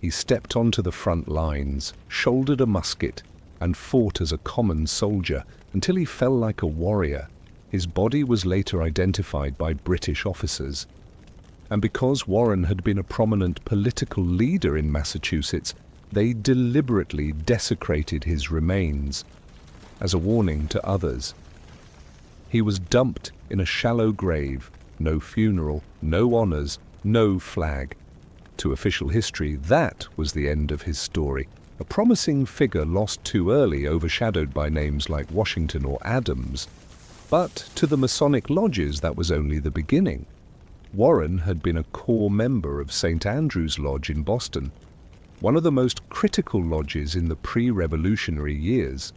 He stepped onto the front lines, shouldered a musket, and fought as a common soldier until he fell like a warrior. His body was later identified by British officers. And because Warren had been a prominent political leader in Massachusetts, they deliberately desecrated his remains as a warning to others. He was dumped in a shallow grave, no funeral, no honors, no flag. To official history, that was the end of his story. A promising figure lost too early, overshadowed by names like Washington or Adams. But to the Masonic lodges, that was only the beginning. Warren had been a core member of St. Andrew's Lodge in Boston, one of the most critical lodges in the pre-revolutionary years.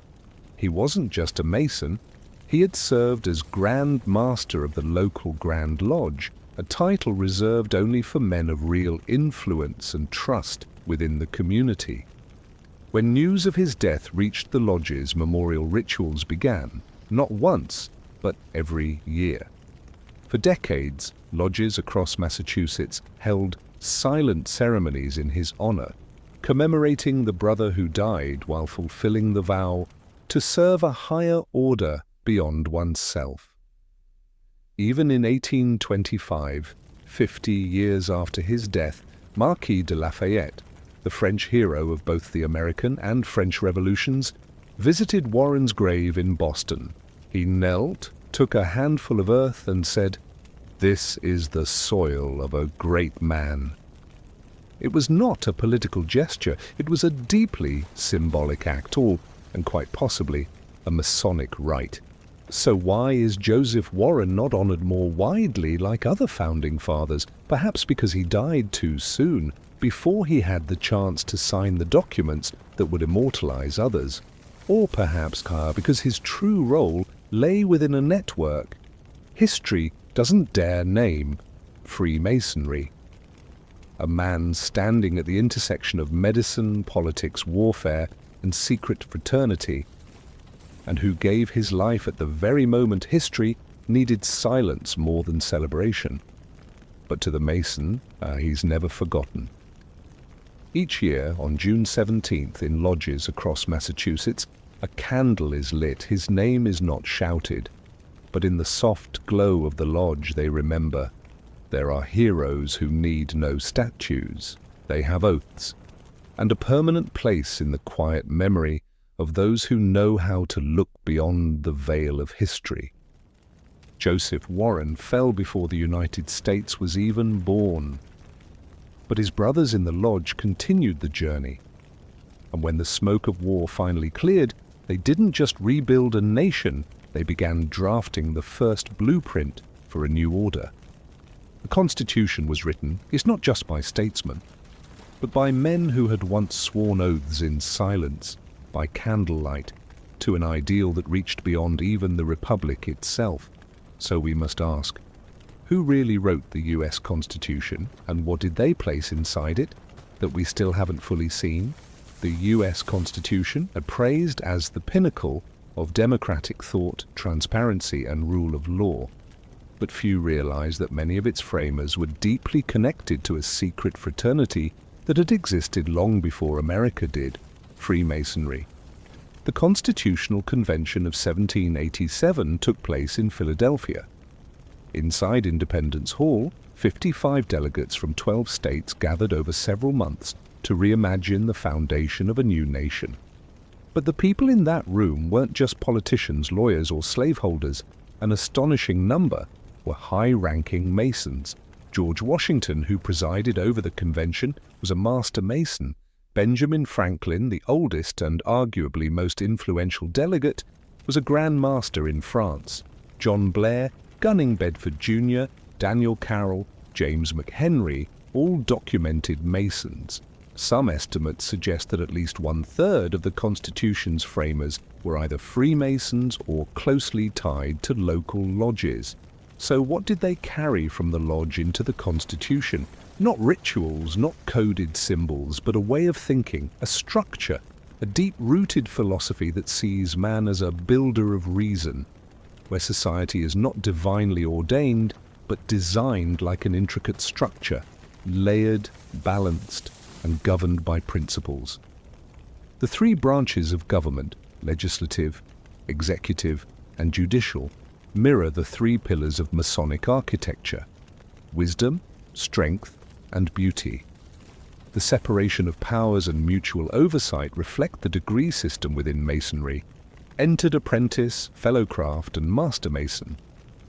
He wasn't just a Mason, he had served as Grand Master of the local Grand Lodge, a title reserved only for men of real influence and trust within the community. When news of his death reached the lodges, memorial rituals began, not once, but every year. For decades, lodges across Massachusetts held silent ceremonies in his honor, commemorating the brother who died while fulfilling the vow to serve a higher order beyond oneself. Even in 1825, 50 years after his death, Marquis de Lafayette, the French hero of both the American and French revolutions, visited Warren's grave in Boston. He knelt, took a handful of earth and said, "This is the soil of a great man." It was not a political gesture, it was a deeply symbolic act, and quite possibly a Masonic rite. So why is Joseph Warren not honored more widely like other founding fathers? Perhaps because he died too soon, before he had the chance to sign the documents that would immortalize others. Or perhaps because his true role lay within a network history doesn't dare name: Freemasonry. A man standing at the intersection of medicine, politics, warfare, and secret fraternity, and who gave his life at the very moment history needed silence more than celebration. But to the Mason, he's never forgotten. Each year, on June 17th, in lodges across Massachusetts, a candle is lit. His name is not shouted, but in the soft glow of the lodge they remember. There are heroes who need no statues. They have oaths, and a permanent place in the quiet memory of those who know how to look beyond the veil of history. Joseph Warren fell before the United States was even born. But his brothers in the lodge continued the journey. And when the smoke of war finally cleared, they didn't just rebuild a nation, they began drafting the first blueprint for a new order. The Constitution was written, it's not just by statesmen, but by men who had once sworn oaths in silence, by candlelight, to an ideal that reached beyond even the Republic itself. So we must ask, who really wrote the US Constitution, and what did they place inside it that we still haven't fully seen? The US Constitution, appraised as the pinnacle of democratic thought, transparency, and rule of law. But few realize that many of its framers were deeply connected to a secret fraternity that had existed long before America did: Freemasonry. The Constitutional Convention of 1787 took place in Philadelphia. Inside Independence Hall, 55 delegates from 12 states gathered over several months to reimagine the foundation of a new nation. But the people in that room weren't just politicians, lawyers, or slaveholders. An astonishing number were high-ranking Masons. George Washington, who presided over the convention, was a master Mason. Benjamin Franklin, the oldest and arguably most influential delegate, was a Grand Master in France. John Blair, Gunning Bedford Jr., Daniel Carroll, James McHenry, all documented Masons. Some estimates suggest that at least 1/3 of the Constitution's framers were either Freemasons or closely tied to local lodges. So what did they carry from the lodge into the Constitution? Not rituals, not coded symbols, but a way of thinking, a structure, a deep-rooted philosophy that sees man as a builder of reason, where society is not divinely ordained, but designed like an intricate structure, layered, balanced, and governed by principles. The three branches of government, legislative, executive, and judicial, mirror the three pillars of Masonic architecture: wisdom, strength, and beauty. The separation of powers and mutual oversight reflect the degree system within Masonry. entered apprentice, fellow craft, and master mason,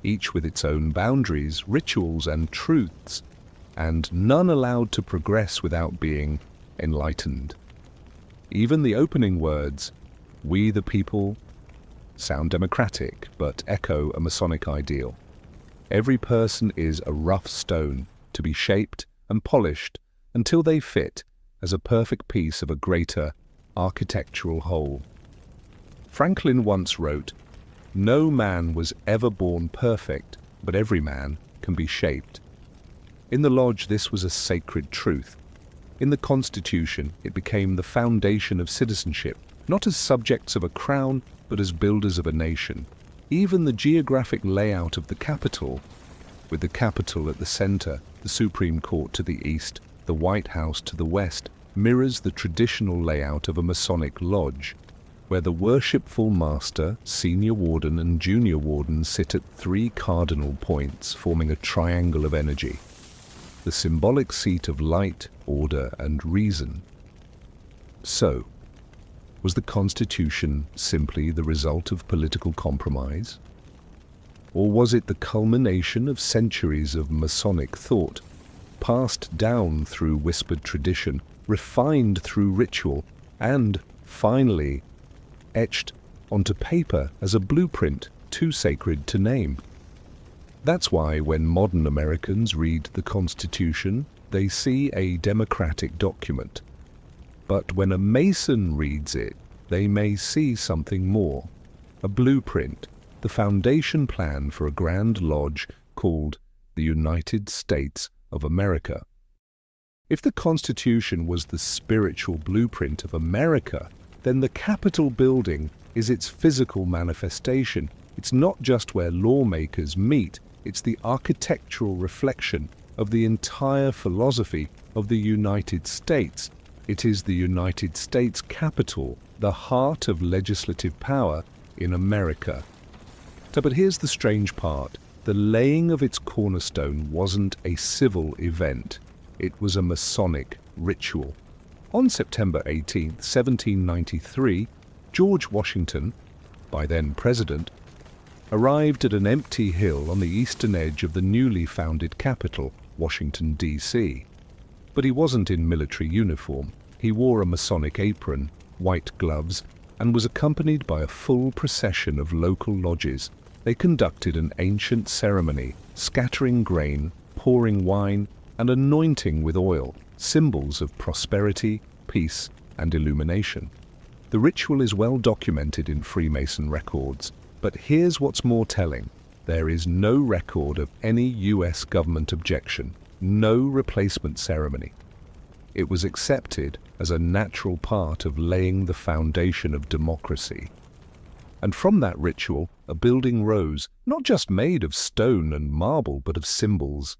each with its own boundaries, rituals, and truths, and none allowed to progress without being enlightened. Even the opening words, "We the people," sound democratic, but echo a Masonic ideal. Every person is a rough stone, to be shaped and polished until they fit as a perfect piece of a greater architectural whole. Franklin once wrote, "No man was ever born perfect, but every man can be shaped." In the Lodge, this was a sacred truth. In the Constitution, it became the foundation of citizenship, not as subjects of a crown, but as builders of a nation. Even the geographic layout of the capital, with the Capitol at the center, the Supreme Court to the east, the White House to the west, mirrors the traditional layout of a Masonic lodge, where the worshipful master, senior warden, and junior warden sit at three cardinal points, forming a triangle of energy, the symbolic seat of light, order, and reason. So, was the Constitution simply the result of political compromise? Or was it the culmination of centuries of Masonic thought, passed down through whispered tradition, refined through ritual, and, finally, etched onto paper as a blueprint too sacred to name? That's why when modern Americans read the Constitution, they see a democratic document. But when a Mason reads it, they may see something more, a blueprint, the foundation plan for a grand lodge called the United States of America. If the Constitution was the spiritual blueprint of America, then the Capitol building is its physical manifestation. It's not just where lawmakers meet, it's the architectural reflection of the entire philosophy of the United States. It is the United States Capitol, the heart of legislative power in America. But here's the strange part. The laying of its cornerstone wasn't a civil event. It was a Masonic ritual. On September 18, 1793, George Washington, by then president, arrived at an empty hill on the eastern edge of the newly founded capital, Washington, D.C. But he wasn't in military uniform. He wore a Masonic apron, white gloves, and was accompanied by a full procession of local lodges. They conducted an ancient ceremony, scattering grain, pouring wine, and anointing with oil, symbols of prosperity, peace, and illumination. The ritual is well documented in Freemason records, but here's what's more telling. There is no record of any U.S. government objection, no replacement ceremony. It was accepted as a natural part of laying the foundation of democracy. And from that ritual, a building rose, not just made of stone and marble, but of symbols.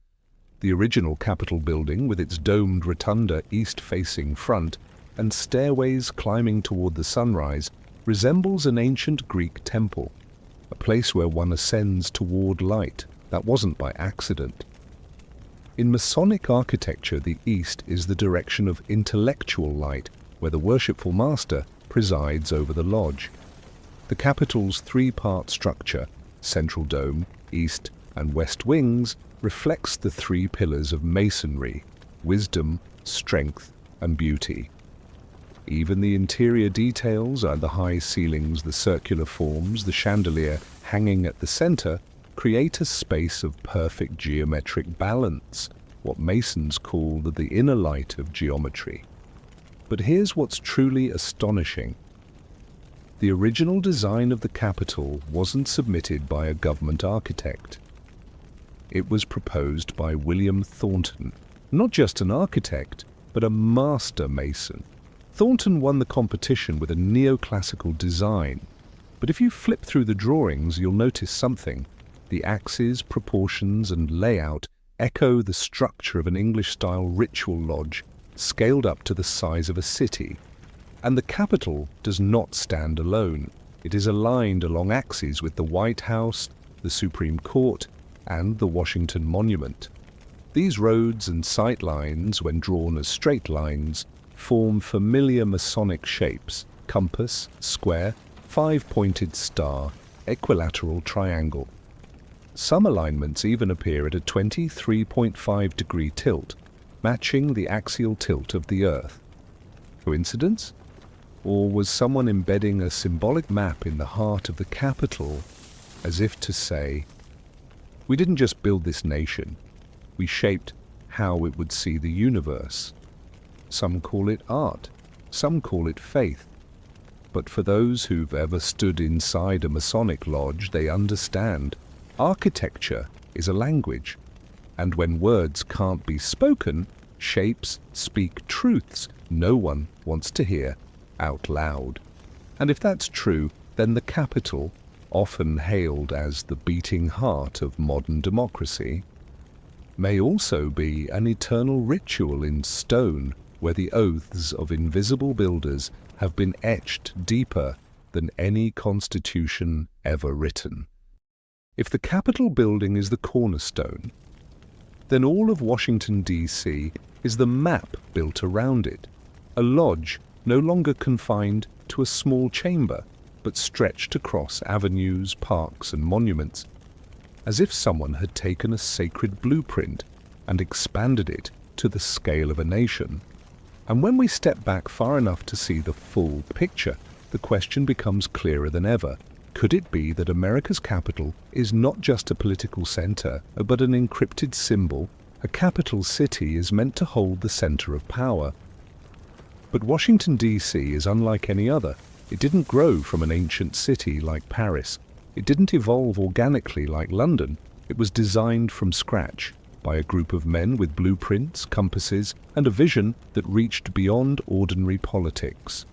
The original Capitol building, with its domed rotunda east-facing front and stairways climbing toward the sunrise, resembles an ancient Greek temple, a place where one ascends toward light. That wasn't by accident. In Masonic architecture, the east is the direction of intellectual light, where the worshipful master presides over the lodge. The Capitol's three-part structure, central dome, east and west wings, reflects the three pillars of Masonry: wisdom, strength, and beauty. Even the interior details, the high ceilings, the circular forms, the chandelier hanging at the center, create a space of perfect geometric balance, what Masons call the inner light of geometry. But here's what's truly astonishing. The original design of the Capitol wasn't submitted by a government architect. It was proposed by William Thornton, not just an architect, but a master mason. Thornton won the competition with a neoclassical design, but if you flip through the drawings, you'll notice something. The axes, proportions, and layout echo the structure of an English-style ritual lodge, scaled up to the size of a city. And the Capitol does not stand alone. It is aligned along axes with the White House, the Supreme Court, and the Washington Monument. These roads and sight lines, when drawn as straight lines, form familiar Masonic shapes: compass, square, five-pointed star, equilateral triangle. Some alignments even appear at a 23.5-degree tilt, matching the axial tilt of the Earth. Coincidence? Or was someone embedding a symbolic map in the heart of the capital, as if to say, we didn't just build this nation, we shaped how it would see the universe. Some call it art, some call it faith. But for those who've ever stood inside a Masonic lodge, they understand architecture is a language, and when words can't be spoken, shapes speak truths no one wants to hear out loud. And if that's true, then the Capitol, often hailed as the beating heart of modern democracy, may also be an eternal ritual in stone where the oaths of invisible builders have been etched deeper than any constitution ever written. If the Capitol building is the cornerstone, then all of Washington, D.C. is the map built around it, a lodge no longer confined to a small chamber, but stretched across avenues, parks, and monuments, as if someone had taken a sacred blueprint and expanded it to the scale of a nation. And when we step back far enough to see the full picture, the question becomes clearer than ever. Could it be that America's capital is not just a political center, but an encrypted symbol? A capital city is meant to hold the center of power. But Washington, D.C. is unlike any other. It didn't grow from an ancient city like Paris. It didn't evolve organically like London. It was designed from scratch by a group of men with blueprints, compasses, and a vision that reached beyond ordinary politics.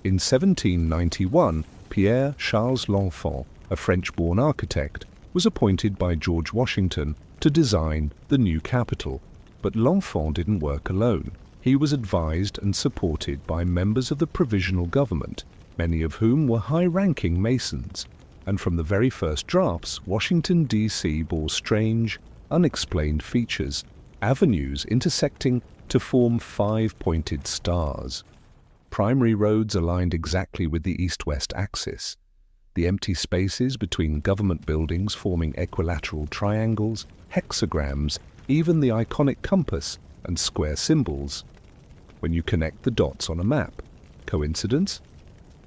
In 1791, Pierre Charles L'Enfant, a French-born architect, was appointed by George Washington to design the new capital. But L'Enfant didn't work alone. He was advised and supported by members of the provisional government, many of whom were high-ranking Masons. And from the very first drafts, Washington, D.C. bore strange, unexplained features, avenues intersecting to form five-pointed stars. Primary roads aligned exactly with the east-west axis. The empty spaces between government buildings forming equilateral triangles, hexagrams, even the iconic compass and square symbols. When you connect the dots on a map, coincidence?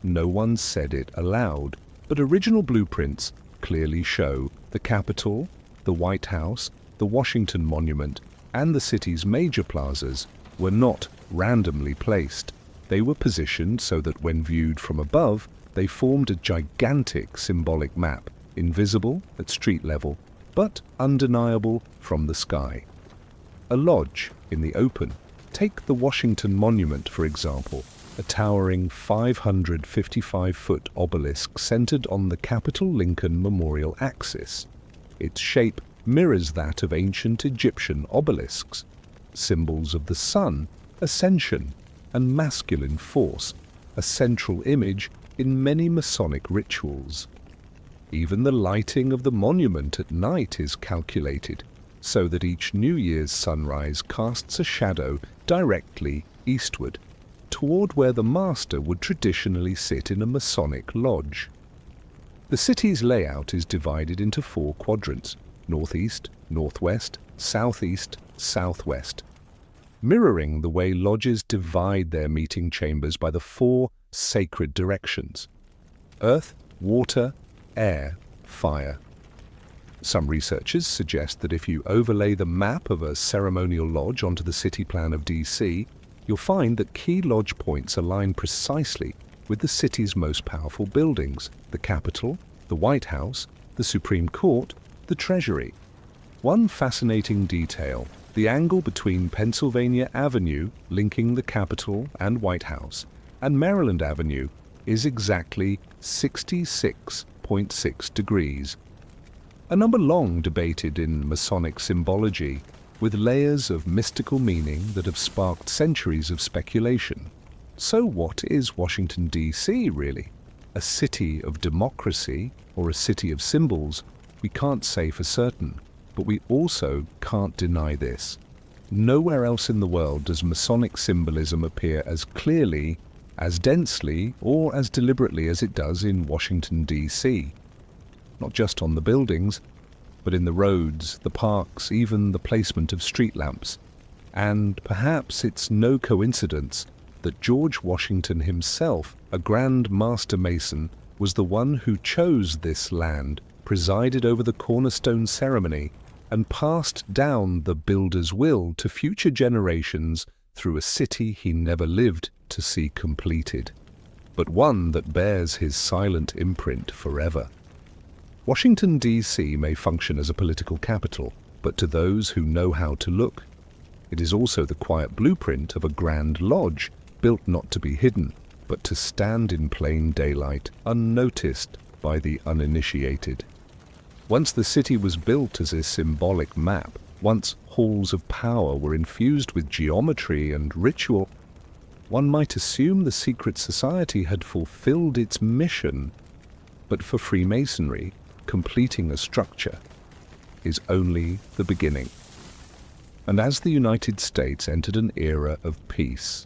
No one said it aloud, but original blueprints clearly show the Capitol, the White House, the Washington Monument, and the city's major plazas were not randomly placed. They were positioned so that when viewed from above, they formed a gigantic symbolic map, invisible at street level, but undeniable from the sky. A lodge in the open. Take the Washington Monument, for example, a towering 555-foot obelisk centered on the Capitol Lincoln Memorial axis. Its shape mirrors that of ancient Egyptian obelisks, symbols of the sun, ascension, and masculine force, a central image in many Masonic rituals. Even the lighting of the monument at night is calculated, so that each New Year's sunrise casts a shadow directly eastward, toward where the master would traditionally sit in a Masonic lodge. The city's layout is divided into four quadrants: northeast, northwest, southeast, southwest, mirroring the way lodges divide their meeting chambers by the four sacred directions: earth, water, air, fire. Some researchers suggest that if you overlay the map of a ceremonial lodge onto the city plan of D.C., you'll find that key lodge points align precisely with the city's most powerful buildings: the Capitol, the White House, the Supreme Court, the Treasury. One fascinating detail: the angle between Pennsylvania Avenue, linking the Capitol and White House, and Maryland Avenue is exactly 66.6 degrees. A number long debated in Masonic symbology, with layers of mystical meaning that have sparked centuries of speculation. So what is Washington, D.C. really? A city of democracy or a city of symbols? We can't say for certain, but we also can't deny this: nowhere else in the world does Masonic symbolism appear as clearly as densely or as deliberately as it does in Washington, D.C. Not just on the buildings, but in the roads, the parks, even the placement of street lamps. And perhaps it's no coincidence that George Washington himself, a Grand Master Mason, was the one who chose this land, presided over the cornerstone ceremony, and passed down the builder's will to future generations through a city he never lived to see completed, but one that bears his silent imprint forever. Washington, D.C. may function as a political capital, but to those who know how to look, it is also the quiet blueprint of a grand lodge, built not to be hidden, but to stand in plain daylight, unnoticed by the uninitiated. Once the city was built as a symbolic map, once halls of power were infused with geometry and ritual, one might assume the secret society had fulfilled its mission. But for Freemasonry, completing a structure is only the beginning. And as the United States entered an era of peace,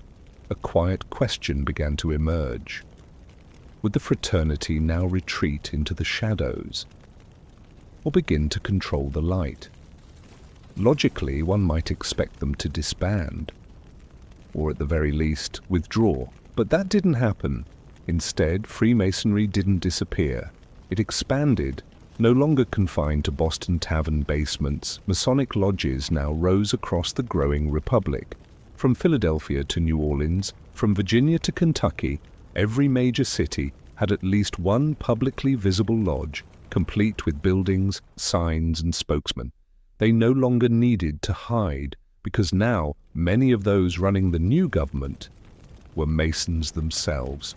a quiet question began to emerge. Would the fraternity now retreat into the shadows, or begin to control the light? Logically, one might expect them to disband, or at the very least, withdraw. But that didn't happen. Instead, Freemasonry didn't disappear. It expanded. No longer confined to Boston tavern basements, Masonic lodges now rose across the growing republic. From Philadelphia to New Orleans, from Virginia to Kentucky, every major city had at least one publicly visible lodge, complete with buildings, signs, and spokesmen. They no longer needed to hide, because now many of those running the new government were Masons themselves.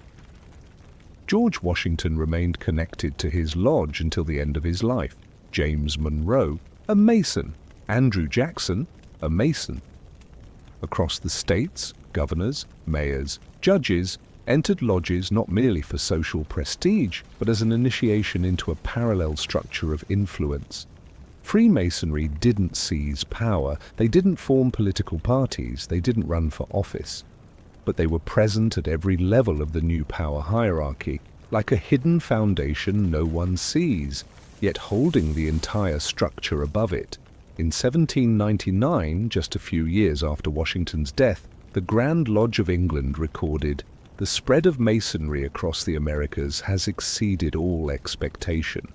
George Washington remained connected to his lodge until the end of his life. James Monroe, a Mason. Andrew Jackson, a Mason. Across the states, governors, mayors, judges entered lodges not merely for social prestige, but as an initiation into a parallel structure of influence. Freemasonry didn't seize power. They didn't form political parties. They didn't run for office. But they were present at every level of the new power hierarchy, like a hidden foundation no one sees, yet holding the entire structure above it. In 1799, just a few years after Washington's death, the Grand Lodge of England recorded, "The spread of Masonry across the Americas has exceeded all expectation."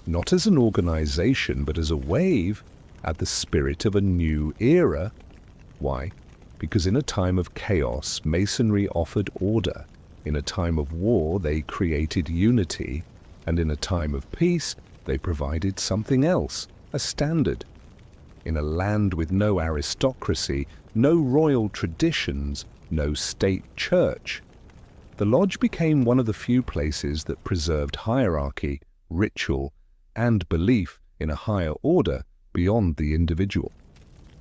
Not as an organization, but as a wave at the spirit of a new era. Why? Because in a time of chaos, Masonry offered order. In a time of war, they created unity. And in a time of peace, they provided something else, a standard. In a land with no aristocracy, no royal traditions, no state church, the lodge became one of the few places that preserved hierarchy, ritual, and belief in a higher order beyond the individual.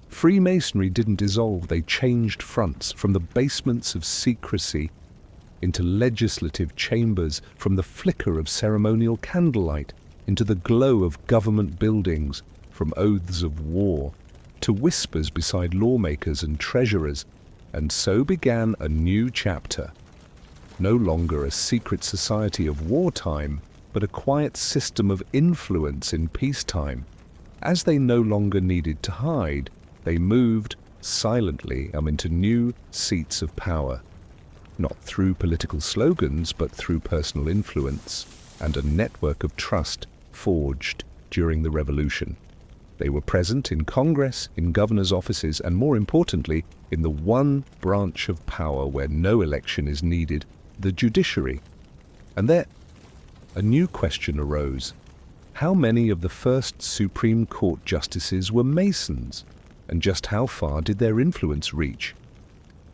Freemasonry didn't dissolve, they changed fronts from the basements of secrecy into legislative chambers, from the flicker of ceremonial candlelight into the glow of government buildings, from oaths of war to whispers beside lawmakers and treasurers, and so began a new chapter. No longer a secret society of wartime, but a quiet system of influence in peacetime. As they no longer needed to hide, they moved silently into new seats of power, not through political slogans, but through personal influence and a network of trust forged during the Revolution. They were present in Congress, in governors' offices, and more importantly, in the one branch of power where no election is needed, the judiciary. And there, a new question arose. How many of the first Supreme Court justices were Masons? And just how far did their influence reach?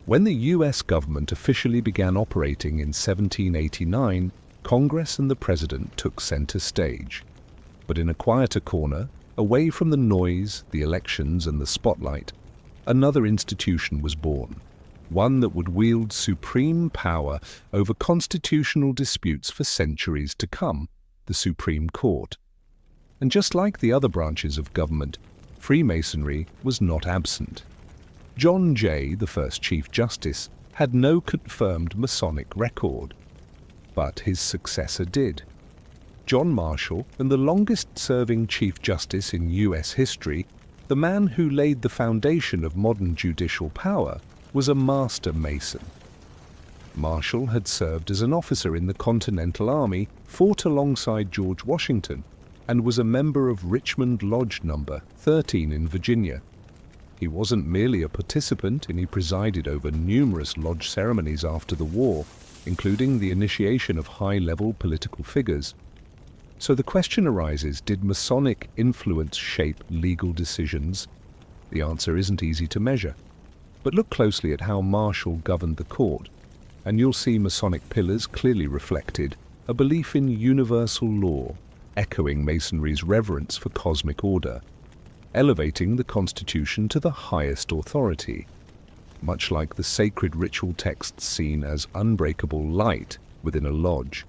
When the U.S. government officially began operating in 1789, Congress and the President took center stage. But in a quieter corner, away from the noise, the elections, and the spotlight, another institution was born, one that would wield supreme power over constitutional disputes for centuries to come, the Supreme Court. And just like the other branches of government, Freemasonry was not absent. John Jay, the first Chief Justice, had no confirmed Masonic record. But his successor did. John Marshall, and the longest-serving Chief Justice in U.S. history, the man who laid the foundation of modern judicial power, was a master Mason. Marshall had served as an officer in the Continental Army, fought alongside George Washington, and was a member of Richmond Lodge No. 13 in Virginia. He wasn't merely a participant, and he presided over numerous lodge ceremonies after the war, including the initiation of high-level political figures. So the question arises, did Masonic influence shape legal decisions? The answer isn't easy to measure. But look closely at how Marshall governed the court, and you'll see Masonic pillars clearly reflected, a belief in universal law, echoing Masonry's reverence for cosmic order, elevating the Constitution to the highest authority, much like the sacred ritual texts seen as unbreakable light within a lodge.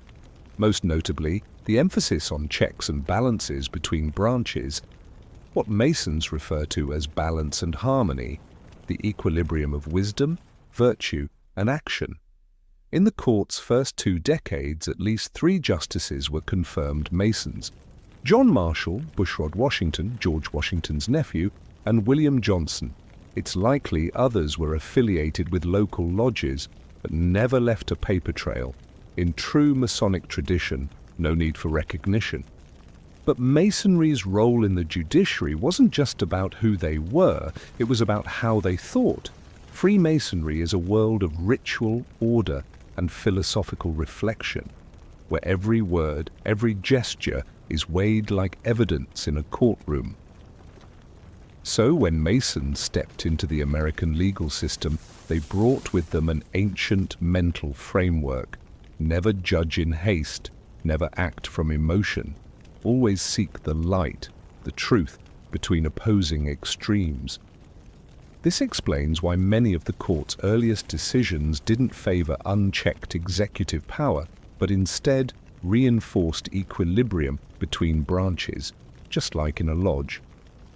Most notably, the emphasis on checks and balances between branches, what Masons refer to as balance and harmony, the equilibrium of wisdom, virtue, and action. In the court's first 2 decades, at least 3 justices were confirmed Masons: John Marshall, Bushrod Washington, George Washington's nephew, and William Johnson. It's likely others were affiliated with local lodges, but never left a paper trail. In true Masonic tradition, no need for recognition. But Masonry's role in the judiciary wasn't just about who they were, it was about how they thought. Freemasonry is a world of ritual, order, and philosophical reflection, where every word, every gesture is weighed like evidence in a courtroom. So when Masons stepped into the American legal system, they brought with them an ancient mental framework. Never judge in haste, never act from emotion. Always seek the light, the truth, between opposing extremes. This explains why many of the court's earliest decisions didn't favor unchecked executive power, but instead reinforced equilibrium between branches, just like in a lodge.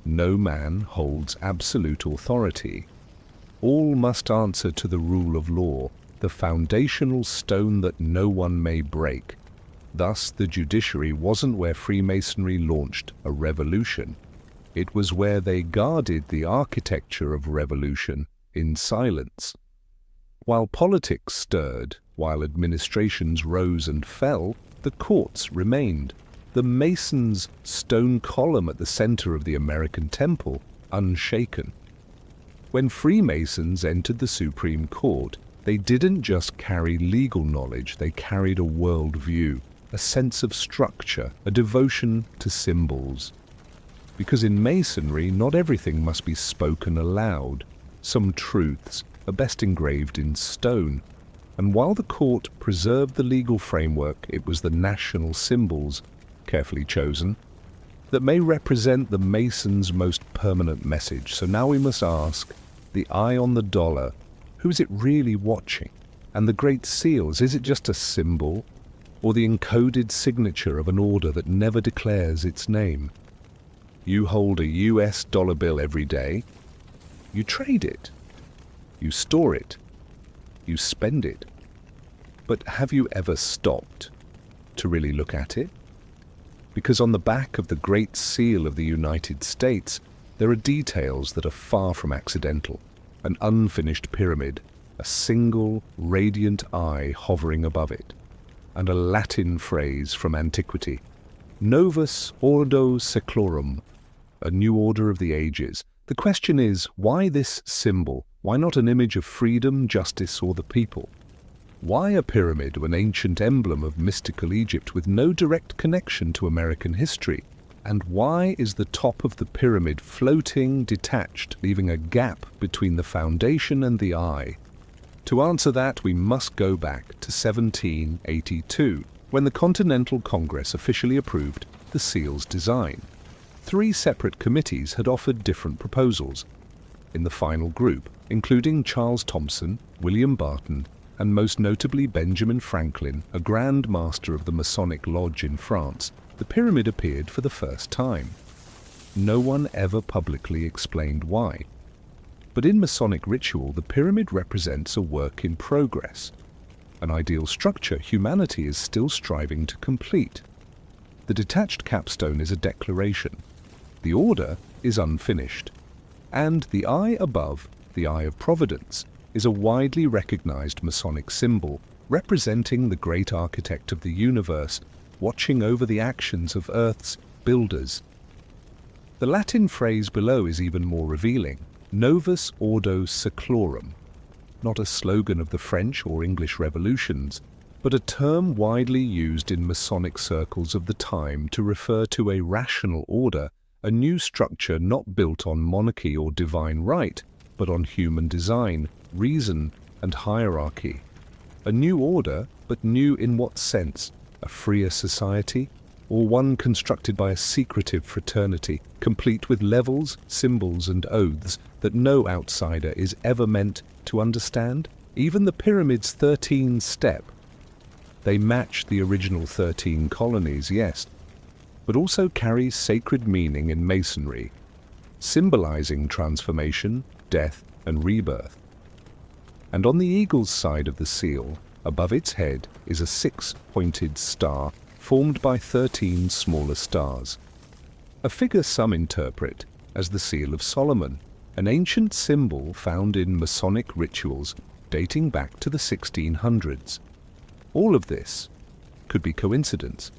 No man holds absolute authority. All must answer to the rule of law, the foundational stone that no one may break. Thus, the judiciary wasn't where Freemasonry launched a revolution. It was where they guarded the architecture of revolution in silence. While politics stirred, while administrations rose and fell, the courts remained. The Masons' stone column at the center of the American temple, unshaken. When Freemasons entered the Supreme Court, they didn't just carry legal knowledge, they carried a worldview, a sense of structure, a devotion to symbols. Because in Masonry, not everything must be spoken aloud. Some truths are best engraved in stone. And while the court preserved the legal framework, it was the national symbols, carefully chosen, that may represent the Masons' most permanent message. So now we must ask, the eye on the dollar, who is it really watching? And the Great Seals, is it just a symbol, or the encoded signature of an order that never declares its name? You hold a US dollar bill every day. You trade it. You store it. You spend it. But have you ever stopped to really look at it? Because on the back of the Great Seal of the United States, there are details that are far from accidental. An unfinished pyramid, a single radiant eye hovering above it, and a Latin phrase from antiquity, Novus Ordo Seclorum, a new order of the ages. The question is, why this symbol? Why not an image of freedom, justice, or the people? Why a pyramid, an ancient emblem of mystical Egypt with no direct connection to American history? And why is the top of the pyramid floating, detached, leaving a gap between the foundation and the eye? To answer that, we must go back to 1782, when the Continental Congress officially approved the seal's design. 3 separate committees had offered different proposals. In the final group, including Charles Thomson, William Barton, and most notably Benjamin Franklin, a Grand Master of the Masonic Lodge in France, the pyramid appeared for the first time. No one ever publicly explained why. But in Masonic ritual, the pyramid represents a work in progress, an ideal structure humanity is still striving to complete. The detached capstone is a declaration. The order is unfinished. And the eye above, the eye of providence, is a widely recognized Masonic symbol representing the great architect of the universe, watching over the actions of Earth's builders. The Latin phrase below is even more revealing, Novus Ordo Seclorum, not a slogan of the French or English revolutions, but a term widely used in Masonic circles of the time to refer to a rational order, a new structure not built on monarchy or divine right, but on human design, reason, and hierarchy. A new order, but new in what sense? A freer society? Or one constructed by a secretive fraternity, complete with levels, symbols, and oaths that no outsider is ever meant to understand? Even the pyramid's 13th step. They match the original 13 colonies, yes, but also carry sacred meaning in Masonry, symbolizing transformation, death, and rebirth. And on the eagle's side of the seal, above its head, is a 6-pointed star formed by 13 smaller stars. A figure some interpret as the Seal of Solomon, an ancient symbol found in Masonic rituals dating back to the 1600s. All of this could be coincidence.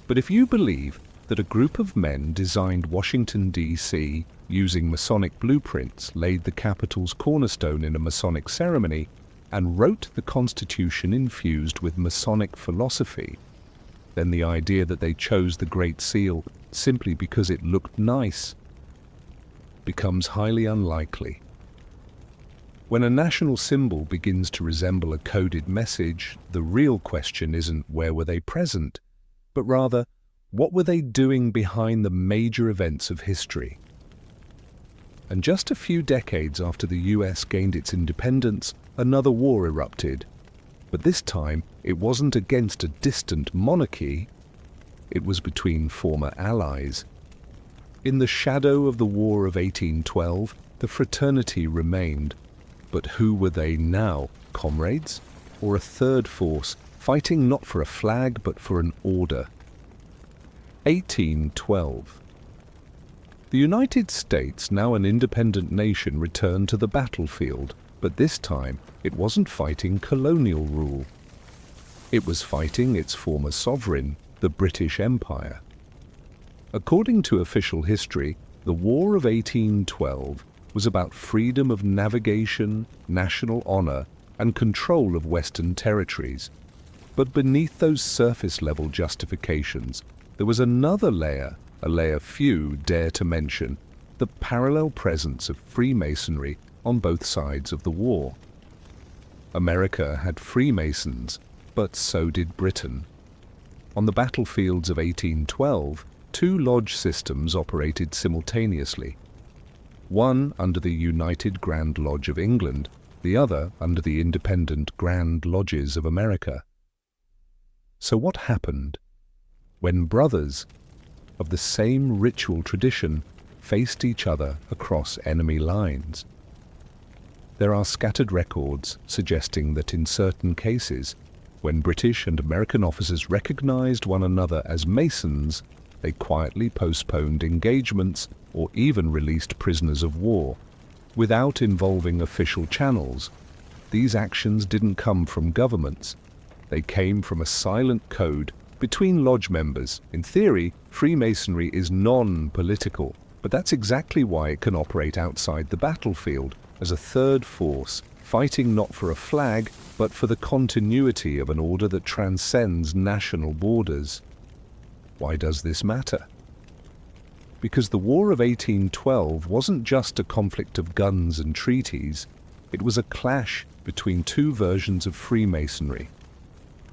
But if you believe that a group of men designed Washington, D.C. using Masonic blueprints, laid the Capitol's cornerstone in a Masonic ceremony, and wrote the Constitution infused with Masonic philosophy, then the idea that they chose the Great Seal simply because it looked nice becomes highly unlikely. When a national symbol begins to resemble a coded message, the real question isn't where were they present, but rather, what were they doing behind the major events of history? And just a few decades after the US gained its independence, another war erupted. But this time, it wasn't against a distant monarchy, it was between former allies. In the shadow of the War of 1812, the fraternity remained. But who were they now? Comrades? Or a third force, fighting not for a flag but for an order? 1812. The United States, now an independent nation, returned to the battlefield, but this time it wasn't fighting colonial rule. It was fighting its former sovereign, the British Empire. According to official history, the War of 1812 was about freedom of navigation, national honor, and control of Western territories. But beneath those surface-level justifications, there was another layer, a layer few dare to mention, the parallel presence of Freemasonry on both sides of the war. America had Freemasons, but so did Britain. On the battlefields of 1812, two lodge systems operated simultaneously. One under the United Grand Lodge of England, the other under the independent Grand Lodges of America. So what happened when brothers of the same ritual tradition faced each other across enemy lines? There are scattered records suggesting that in certain cases, when British and American officers recognized one another as Masons, they quietly postponed engagements or even released prisoners of war, without involving official channels. These actions didn't come from governments. They came from a silent code between lodge members. In theory, Freemasonry is non-political, but that's exactly why it can operate outside the battlefield as a third force, fighting not for a flag, but for the continuity of an order that transcends national borders. Why does this matter? Because the War of 1812 wasn't just a conflict of guns and treaties, it was a clash between two versions of Freemasonry.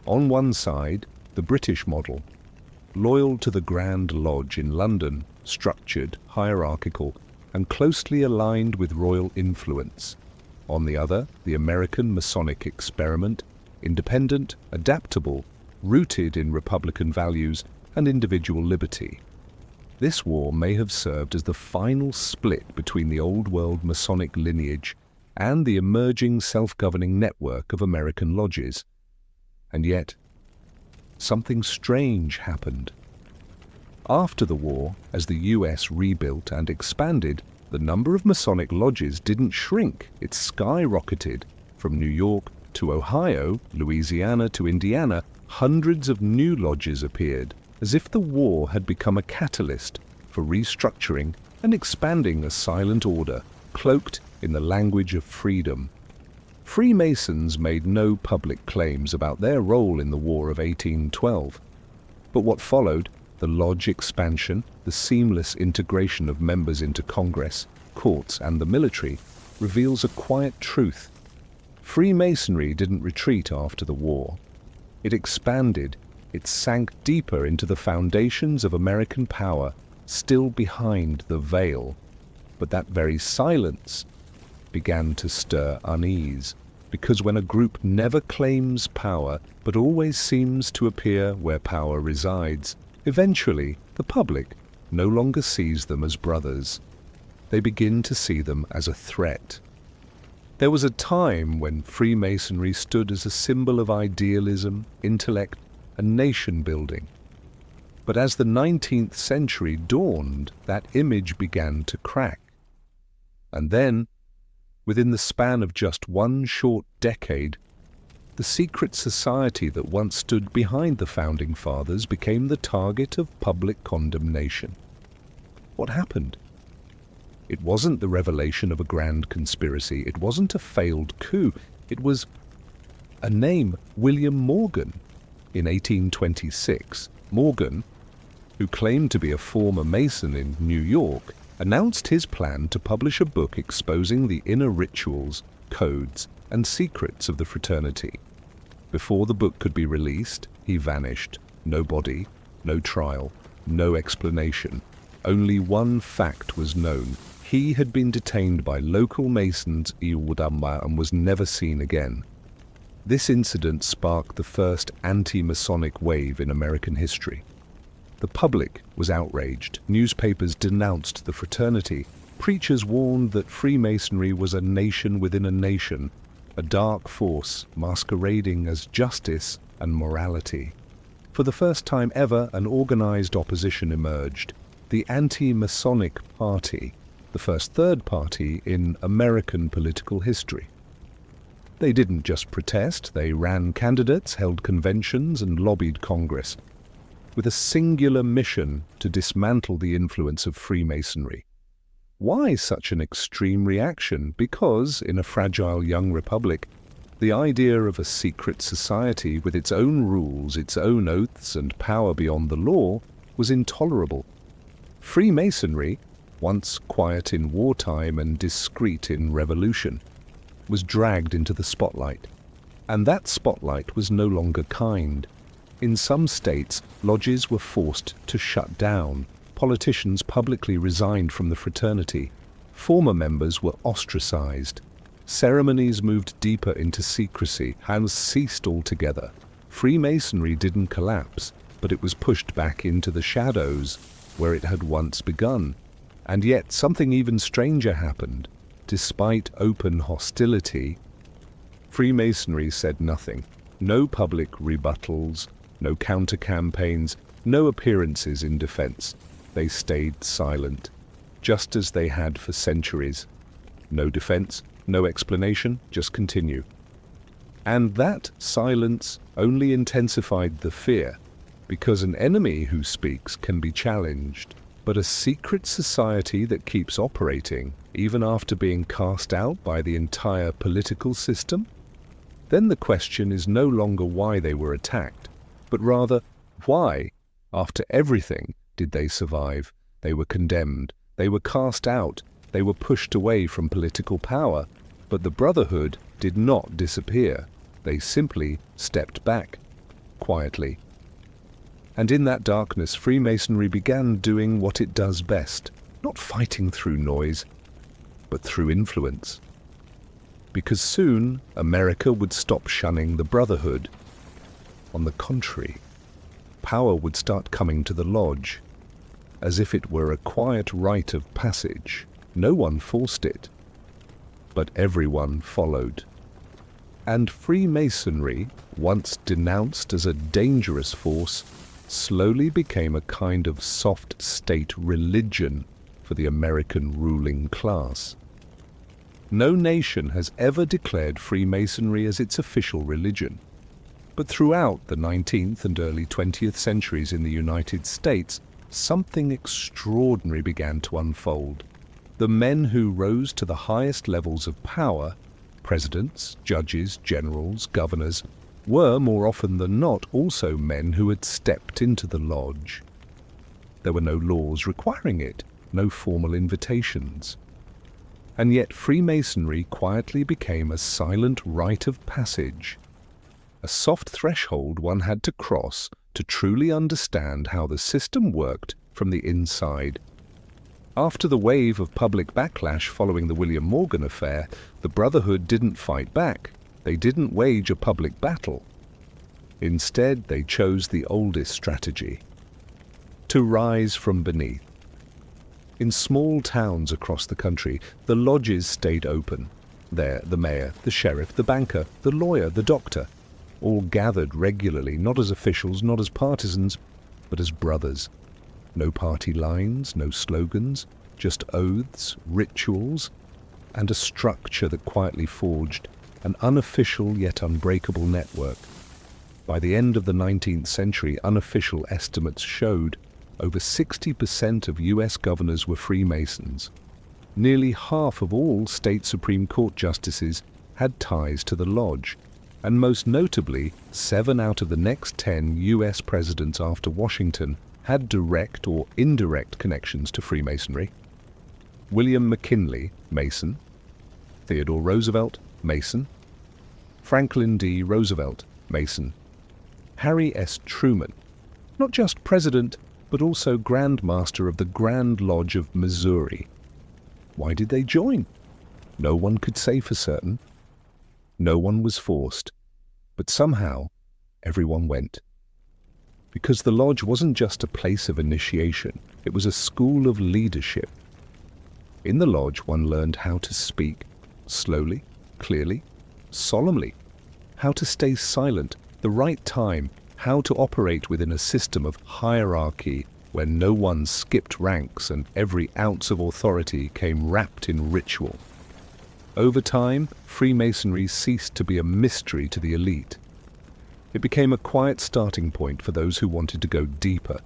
On one side, the British model, loyal to the Grand Lodge in London, structured, hierarchical, and closely aligned with royal influence. On the other, the American Masonic experiment, independent, adaptable, rooted in Republican values and individual liberty. This war may have served as the final split between the Old World Masonic lineage and the emerging self-governing network of American lodges. And yet, something strange happened. After the war, as the US rebuilt and expanded, the number of Masonic lodges didn't shrink, it skyrocketed. From New York to Ohio, Louisiana to Indiana, hundreds of new lodges appeared, as if the war had become a catalyst for restructuring and expanding a silent order, cloaked in the language of freedom. Freemasons made no public claims about their role in the War of 1812. But what followed, the lodge expansion, the seamless integration of members into Congress, courts, and the military, reveals a quiet truth. Freemasonry didn't retreat after the war. It expanded, it sank deeper into the foundations of American power, still behind the veil. But that very silence began to stir unease, because when a group never claims power, but always seems to appear where power resides, eventually the public no longer sees them as brothers. They begin to see them as a threat. There was a time when Freemasonry stood as a symbol of idealism, intellect, and nation-building. But as the 19th century dawned, that image began to crack. And then, within the span of just one short decade, the secret society that once stood behind the Founding Fathers became the target of public condemnation. What happened? It wasn't the revelation of a grand conspiracy. It wasn't a failed coup. It was a name, William Morgan. In 1826, Morgan, who claimed to be a former Mason in New York, announced his plan to publish a book exposing the inner rituals, codes, and secrets of the fraternity. Before the book could be released, he vanished. No body, no trial, no explanation. Only one fact was known. He had been detained by local Masons and was never seen again. This incident sparked the first anti-Masonic wave in American history. The public was outraged. Newspapers denounced the fraternity. Preachers warned that Freemasonry was a nation within a nation, a dark force masquerading as justice and morality. For the first time ever, an organized opposition emerged, the Anti-Masonic Party, the first third party in American political history. They didn't just protest, they ran candidates, held conventions, and lobbied Congress, with a singular mission to dismantle the influence of Freemasonry. Why such an extreme reaction? Because, in a fragile young republic, the idea of a secret society with its own rules, its own oaths, and power beyond the law was intolerable. Freemasonry, once quiet in wartime and discreet in revolution, was dragged into the spotlight. And that spotlight was no longer kind. In some states, lodges were forced to shut down. Politicians publicly resigned from the fraternity. Former members were ostracized. Ceremonies moved deeper into secrecy and ceased altogether. Freemasonry didn't collapse, but it was pushed back into the shadows where it had once begun. And yet something even stranger happened. Despite open hostility, Freemasonry said nothing. No public rebuttals, no counter-campaigns, no appearances in defense. They stayed silent, just as they had for centuries. No defense, no explanation, just continue. And that silence only intensified the fear, because an enemy who speaks can be challenged. But a secret society that keeps operating, even after being cast out by the entire political system? Then the question is no longer why they were attacked, but rather, why, after everything, did they survive? They were condemned, they were cast out, they were pushed away from political power, but the Brotherhood did not disappear. They simply stepped back, quietly. And in that darkness, Freemasonry began doing what it does best, not fighting through noise, but through influence. Because soon, America would stop shunning the Brotherhood. On the contrary, power would start coming to the lodge. as if it were a quiet rite of passage. No one forced it, but everyone followed. And Freemasonry, once denounced as a dangerous force, slowly became a kind of soft state religion for the American ruling class. No nation has ever declared Freemasonry as its official religion. But throughout the 19th and early 20th centuries in the United States, something extraordinary began to unfold. The men who rose to the highest levels of power, presidents, judges, generals, governors, were more often than not also men who had stepped into the lodge. There were no laws requiring it, no formal invitations. And yet Freemasonry quietly became a silent rite of passage, a soft threshold one had to cross to truly understand how the system worked from the inside. After the wave of public backlash following the William Morgan affair, the Brotherhood didn't fight back. They didn't wage a public battle. Instead, they chose the oldest strategy: to rise from beneath. In small towns across the country, the lodges stayed open. There, the mayor, the sheriff, the banker, the lawyer, the doctor, all gathered regularly, not as officials, not as partisans, but as brothers. No party lines, no slogans, just oaths, rituals, and a structure that quietly forged an unofficial yet unbreakable network. By the end of the 19th century, unofficial estimates showed over 60% of US governors were Freemasons. Nearly half of all state Supreme Court justices had ties to the lodge, and most notably, 7 out of the next 10 US presidents after Washington had direct or indirect connections to Freemasonry. William McKinley, Mason; Theodore Roosevelt, Mason; Franklin D. Roosevelt, Mason; Harry S. Truman, not just president, but also Grand Master of the Grand Lodge of Missouri. Why did they join? No one could say for certain. No one was forced, but somehow everyone went. Because the lodge wasn't just a place of initiation, it was a school of leadership. In the lodge, one learned how to speak, slowly, clearly, solemnly, how to stay silent, the right time, how to operate within a system of hierarchy where no one skipped ranks and every ounce of authority came wrapped in ritual. Over time, Freemasonry ceased to be a mystery to the elite. It became a quiet starting point for those who wanted to go deeper.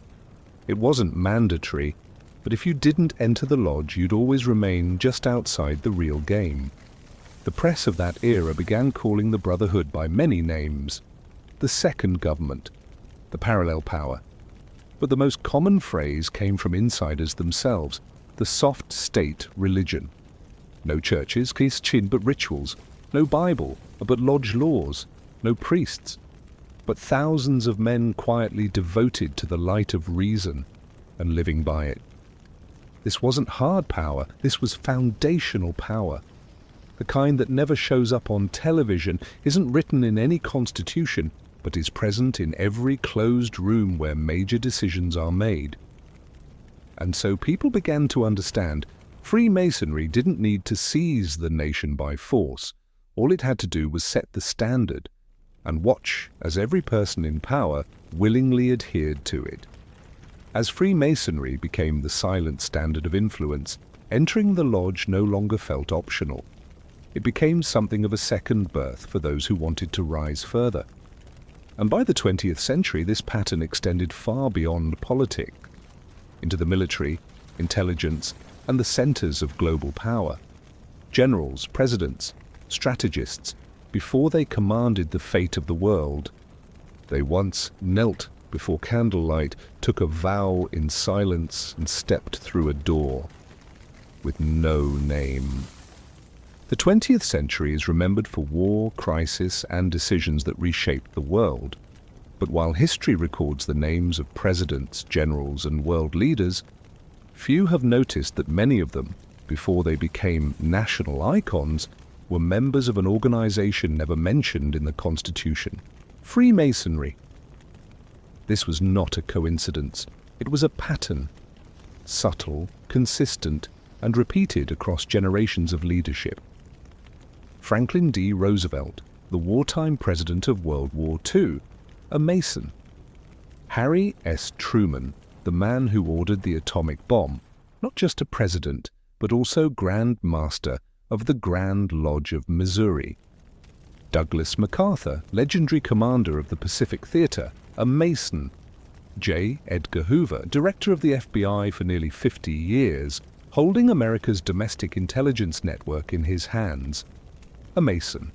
It wasn't mandatory, but if you didn't enter the lodge, you'd always remain just outside the real game. The press of that era began calling the Brotherhood by many names: the second government, the parallel power. But the most common phrase came from insiders themselves: the soft state religion. No churches, but rituals. No Bible, but lodge laws. No priests, but thousands of men quietly devoted to the light of reason and living by it. This wasn't hard power, this was foundational power. The kind that never shows up on television, isn't written in any constitution, but is present in every closed room where major decisions are made. And so people began to understand Freemasonry didn't need to seize the nation by force. All it had to do was set the standard and watch as every person in power willingly adhered to it. As Freemasonry became the silent standard of influence, entering the lodge no longer felt optional. It became something of a second birth for those who wanted to rise further. And by the 20th century, this pattern extended far beyond politics, into the military, intelligence, and the centers of global power. Generals, presidents, strategists, before they commanded the fate of the world, they once knelt before candlelight, took a vow in silence, and stepped through a door with no name. The 20th century is remembered for war, crisis, and decisions that reshaped the world. But while history records the names of presidents, generals, and world leaders, few have noticed that many of them, before they became national icons, were members of an organization never mentioned in the Constitution: Freemasonry. This was not a coincidence. It was a pattern. subtle, consistent, and repeated across generations of leadership. Franklin D. Roosevelt, the wartime president of World War II, a Mason. Harry S. Truman, the man who ordered the atomic bomb, not just a president, but also Grand Master of the Grand Lodge of Missouri. Douglas MacArthur, legendary commander of the Pacific Theater, a Mason. J. Edgar Hoover, director of the FBI for nearly 50 years, holding America's domestic intelligence network in his hands, a Mason.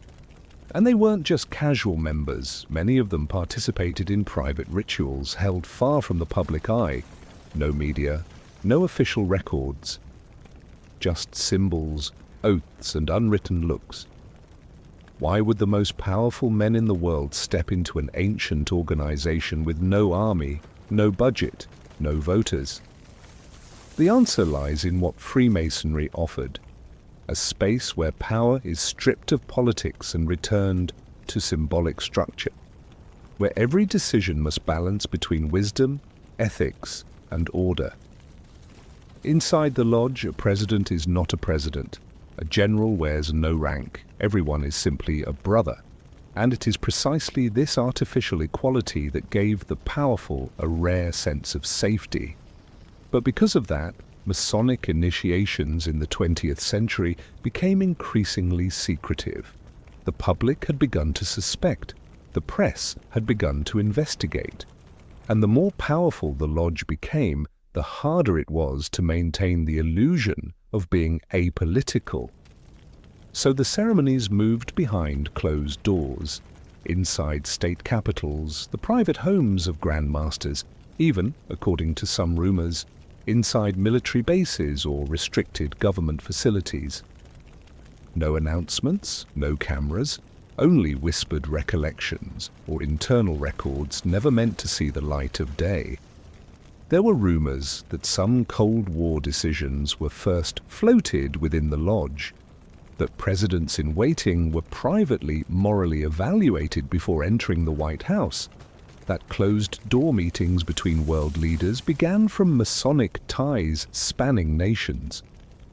And they weren't just casual members. Many of them participated in private rituals held far from the public eye. No media, no official records. Just symbols, oaths, and unwritten looks. Why would the most powerful men in the world step into an ancient organization with no army, no budget, no voters? The answer lies in what Freemasonry offered. A space where power is stripped of politics and returned to symbolic structure, where every decision must balance between wisdom, ethics, and order. Inside the lodge, a president is not a president. A general wears no rank. Everyone is simply a brother. And it is precisely this artificial equality that gave the powerful a rare sense of safety. But because of that, Masonic initiations in the 20th century became increasingly secretive. The public had begun to suspect. The press had begun to investigate. And the more powerful the lodge became, the harder it was to maintain the illusion of being apolitical. So the ceremonies moved behind closed doors, inside state capitals, the private homes of Grand Masters, even, according to some rumors, inside military bases or restricted government facilities. No announcements, no cameras, only whispered recollections or internal records never meant to see the light of day. There were rumors that some Cold War decisions were first floated within the lodge, that presidents in waiting were privately morally evaluated before entering the White House, that closed-door meetings between world leaders began from Masonic ties spanning nations.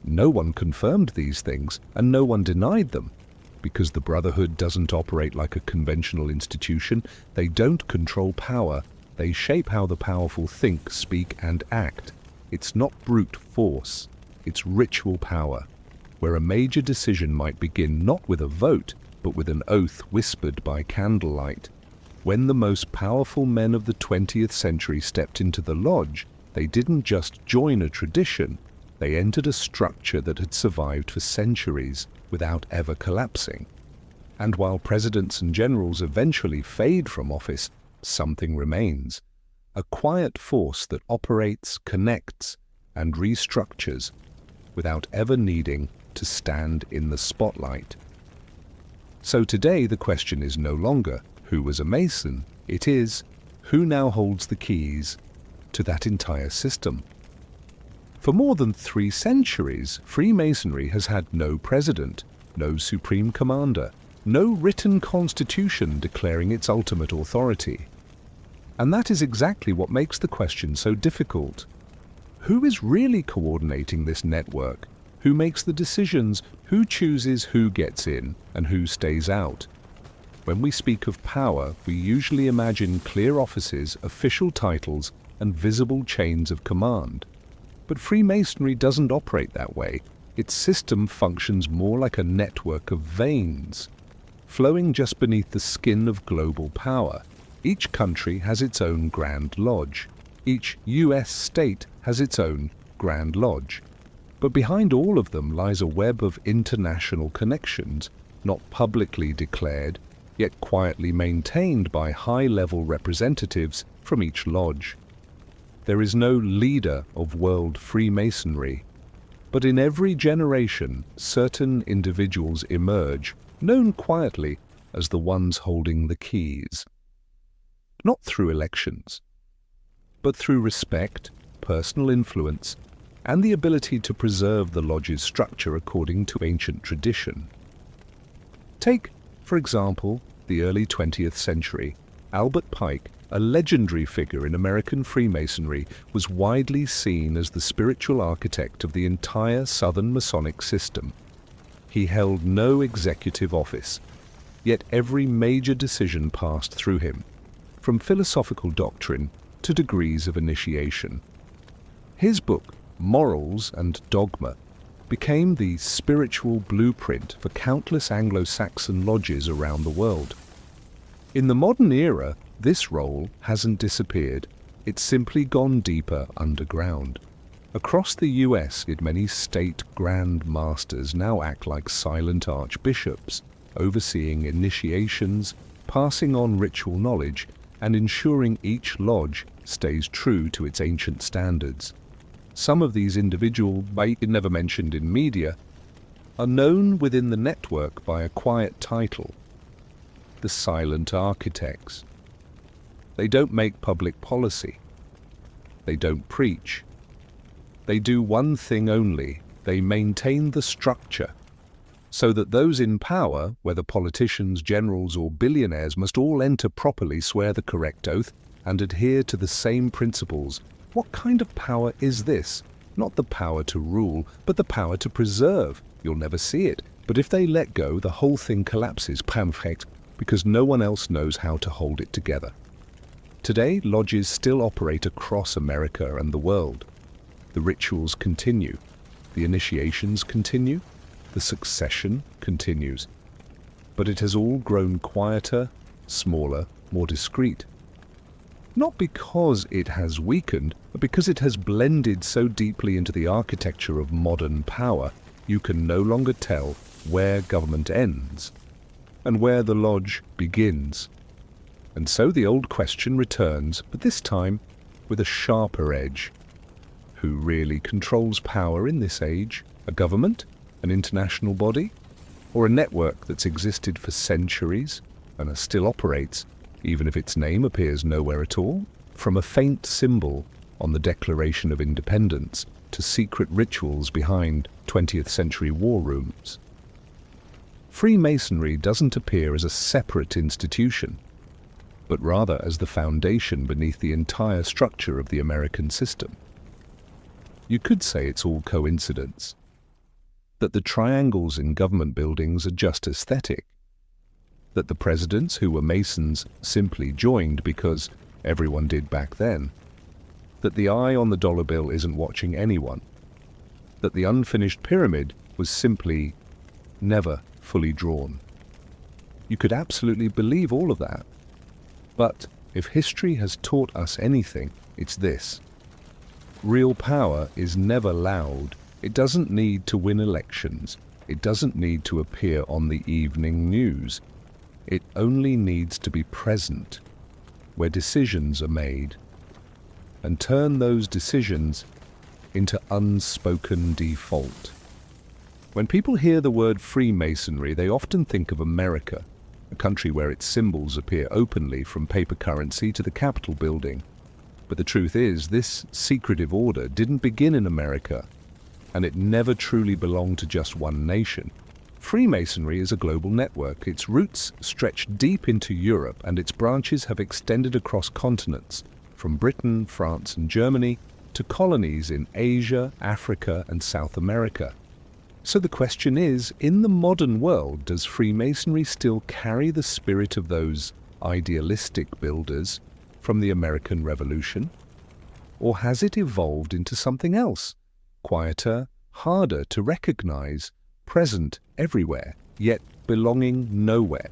No one confirmed these things, and no one denied them. Because the Brotherhood doesn't operate like a conventional institution, they don't control power. They shape how the powerful think, speak, and act. It's not brute force. It's ritual power, where a major decision might begin not with a vote, but with an oath whispered by candlelight. When the most powerful men of the 20th century stepped into the lodge, they didn't just join a tradition. They entered a structure that had survived for centuries without ever collapsing. And while presidents and generals eventually fade from office, something remains. A quiet force that operates, connects, and restructures without ever needing to stand in the spotlight. So today the question is no longer who was a Mason. It is who now holds the keys to that entire system. For more than 3 centuries, Freemasonry has had no president, no supreme commander, no written constitution declaring its ultimate authority. And that is exactly what makes the question so difficult. Who is really coordinating this network? Who makes the decisions? Who chooses who gets in and who stays out? When we speak of power, we usually imagine clear offices, official titles, and visible chains of command. But Freemasonry doesn't operate that way. Its system functions more like a network of veins, flowing just beneath the skin of global power. Each country has its own Grand Lodge. Each US state has its own Grand Lodge. But behind all of them lies a web of international connections, not publicly declared, yet quietly maintained by high-level representatives from each lodge. There is no leader of world Freemasonry, but in every generation certain individuals emerge, known quietly as the ones holding the keys. Not through elections, but through respect, personal influence, and the ability to preserve the lodge's structure according to ancient tradition. Take, for example, the early 20th century. Albert Pike, a legendary figure in American Freemasonry, was widely seen as the spiritual architect of the entire Southern Masonic system. He held no executive office, yet every major decision passed through him, from philosophical doctrine to degrees of initiation. His book, Morals and Dogma, became the spiritual blueprint for countless Anglo-Saxon lodges around the world. In the modern era, this role hasn't disappeared, it's simply gone deeper underground. Across the US, many state Grand Masters now act like silent archbishops, overseeing initiations, passing on ritual knowledge, and ensuring each lodge stays true to its ancient standards. Some of these individuals, never mentioned in media, are known within the network by a quiet title: the Silent Architects. They don't make public policy. They don't preach. They do one thing only: they maintain the structure, so that those in power, whether politicians, generals, or billionaires, must all enter properly, swear the correct oath, and adhere to the same principles. What kind of power is this? Not the power to rule, but the power to preserve. You'll never see it, but if they let go, the whole thing collapses, perfect, because no one else knows how to hold it together. Today, lodges still operate across America and the world. The rituals continue. The initiations continue. The succession continues. But it has all grown quieter, smaller, more discreet. Not because it has weakened, but because it has blended so deeply into the architecture of modern power, you can no longer tell where government ends and where the lodge begins. And so the old question returns, but this time with a sharper edge. Who really controls power in this age? A government? An international body? Or a network that's existed for centuries and still operates, even if its name appears nowhere at all? From a faint symbol on the Declaration of Independence to secret rituals behind 20th century war rooms. Freemasonry doesn't appear as a separate institution, but rather as the foundation beneath the entire structure of the American system. You could say it's all coincidence, that the triangles in government buildings are just aesthetic, that the presidents who were Masons simply joined because everyone did back then, that the eye on the dollar bill isn't watching anyone, that the unfinished pyramid was simply never fully drawn. You could absolutely believe all of that. But if history has taught us anything, it's this: real power is never loud. It doesn't need to win elections. It doesn't need to appear on the evening news. It only needs to be present, where decisions are made, and turn those decisions into unspoken default. When people hear the word Freemasonry, they often think of America, a country where its symbols appear openly, from paper currency to the Capitol building. But the truth is, this secretive order didn't begin in America, and it never truly belonged to just one nation. Freemasonry is a global network. Its roots stretch deep into Europe, and its branches have extended across continents, from Britain, France, and Germany to colonies in Asia, Africa, and South America. So the question is, in the modern world, does Freemasonry still carry the spirit of those idealistic builders from the American Revolution? Or has it evolved into something else, quieter, harder to recognize, present everywhere, yet belonging nowhere?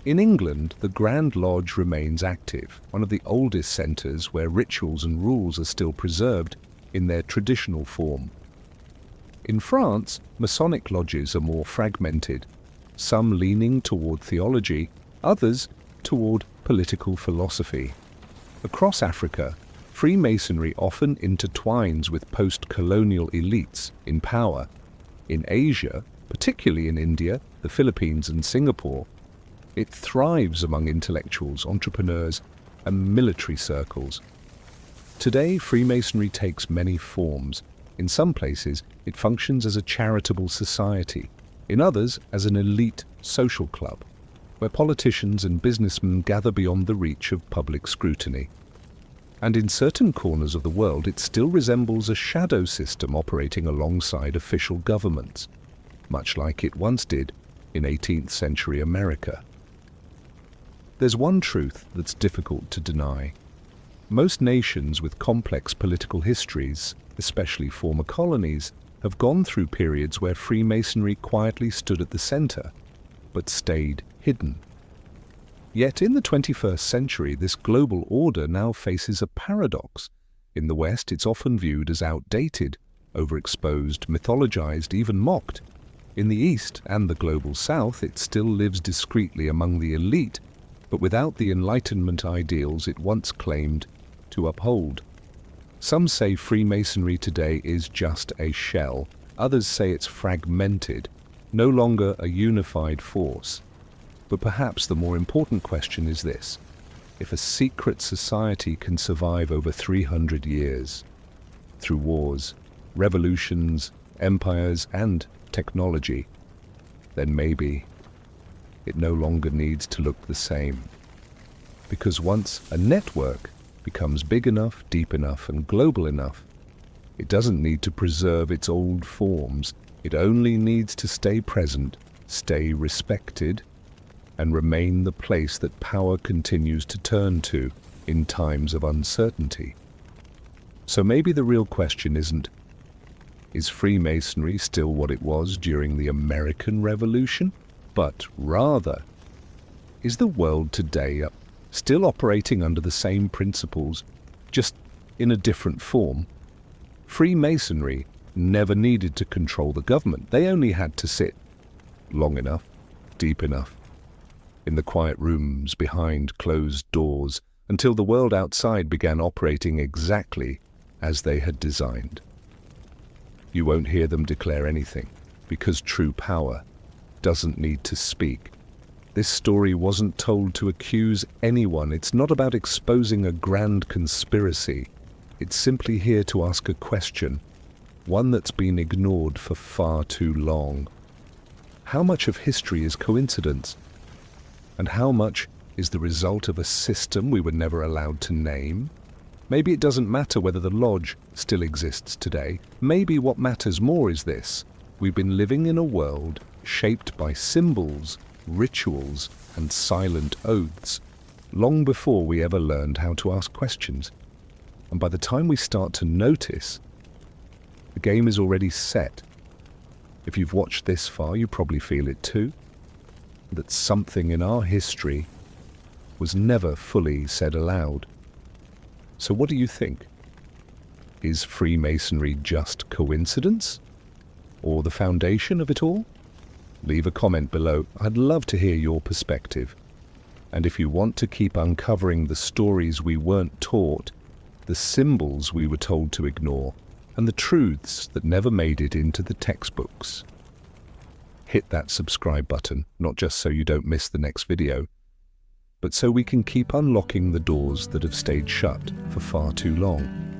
In England, the Grand Lodge remains active, one of the oldest centres where rituals and rules are still preserved in their traditional form. In France, Masonic lodges are more fragmented, some leaning toward theology, others toward political philosophy. Across Africa, Freemasonry often intertwines with post-colonial elites in power. In Asia, particularly in India, the Philippines, and Singapore, it thrives among intellectuals, entrepreneurs, and military circles. Today, Freemasonry takes many forms. In some places, it functions as a charitable society. In others, as an elite social club. where politicians and businessmen gather beyond the reach of public scrutiny. And in certain corners of the world, it still resembles a shadow system operating alongside official governments, much like it once did in 18th century America. There's one truth that's difficult to deny. Most nations with complex political histories, especially former colonies, have gone through periods where Freemasonry quietly stood at the center, but stayed hidden. Yet in the 21st century, this global order now faces a paradox. In the West, it's often viewed as outdated, overexposed, mythologized, even mocked. In the East and the global South, it still lives discreetly among the elite, but without the Enlightenment ideals it once claimed to uphold. Some say Freemasonry today is just a shell. Others say it's fragmented, no longer a unified force. But perhaps the more important question is this: if a secret society can survive over 300 years, through wars, revolutions, empires, and technology, then maybe it no longer needs to look the same. Because once a network becomes big enough, deep enough, and global enough, it doesn't need to preserve its old forms. It only needs to stay present, stay respected, and remain the place that power continues to turn to in times of uncertainty. So maybe the real question isn't, is Freemasonry still what it was during the American Revolution? But rather, is the world today still operating under the same principles, just in a different form? Freemasonry never needed to control the government. They only had to sit long enough, deep enough, in the quiet rooms behind closed doors, until the world outside began operating exactly as they had designed. You won't hear them declare anything, because true power doesn't need to speak. This story wasn't told to accuse anyone. It's not about exposing a grand conspiracy. It's simply here to ask a question, one that's been ignored for far too long. How much of history is coincidence? And how much is the result of a system we were never allowed to name? Maybe it doesn't matter whether the lodge still exists today. Maybe what matters more is this: we've been living in a world shaped by symbols, rituals, and silent oaths, long before we ever learned how to ask questions. And by the time we start to notice, the game is already set. If you've watched this far, you probably feel it too, that something in our history was never fully said aloud. So what do you think? Is Freemasonry just coincidence? Or the foundation of it all? Leave a comment below. I'd love to hear your perspective. And if you want to keep uncovering the stories we weren't taught, the symbols we were told to ignore, and the truths that never made it into the textbooks, hit that subscribe button, not just so you don't miss the next video, but so we can keep unlocking the doors that have stayed shut for far too long.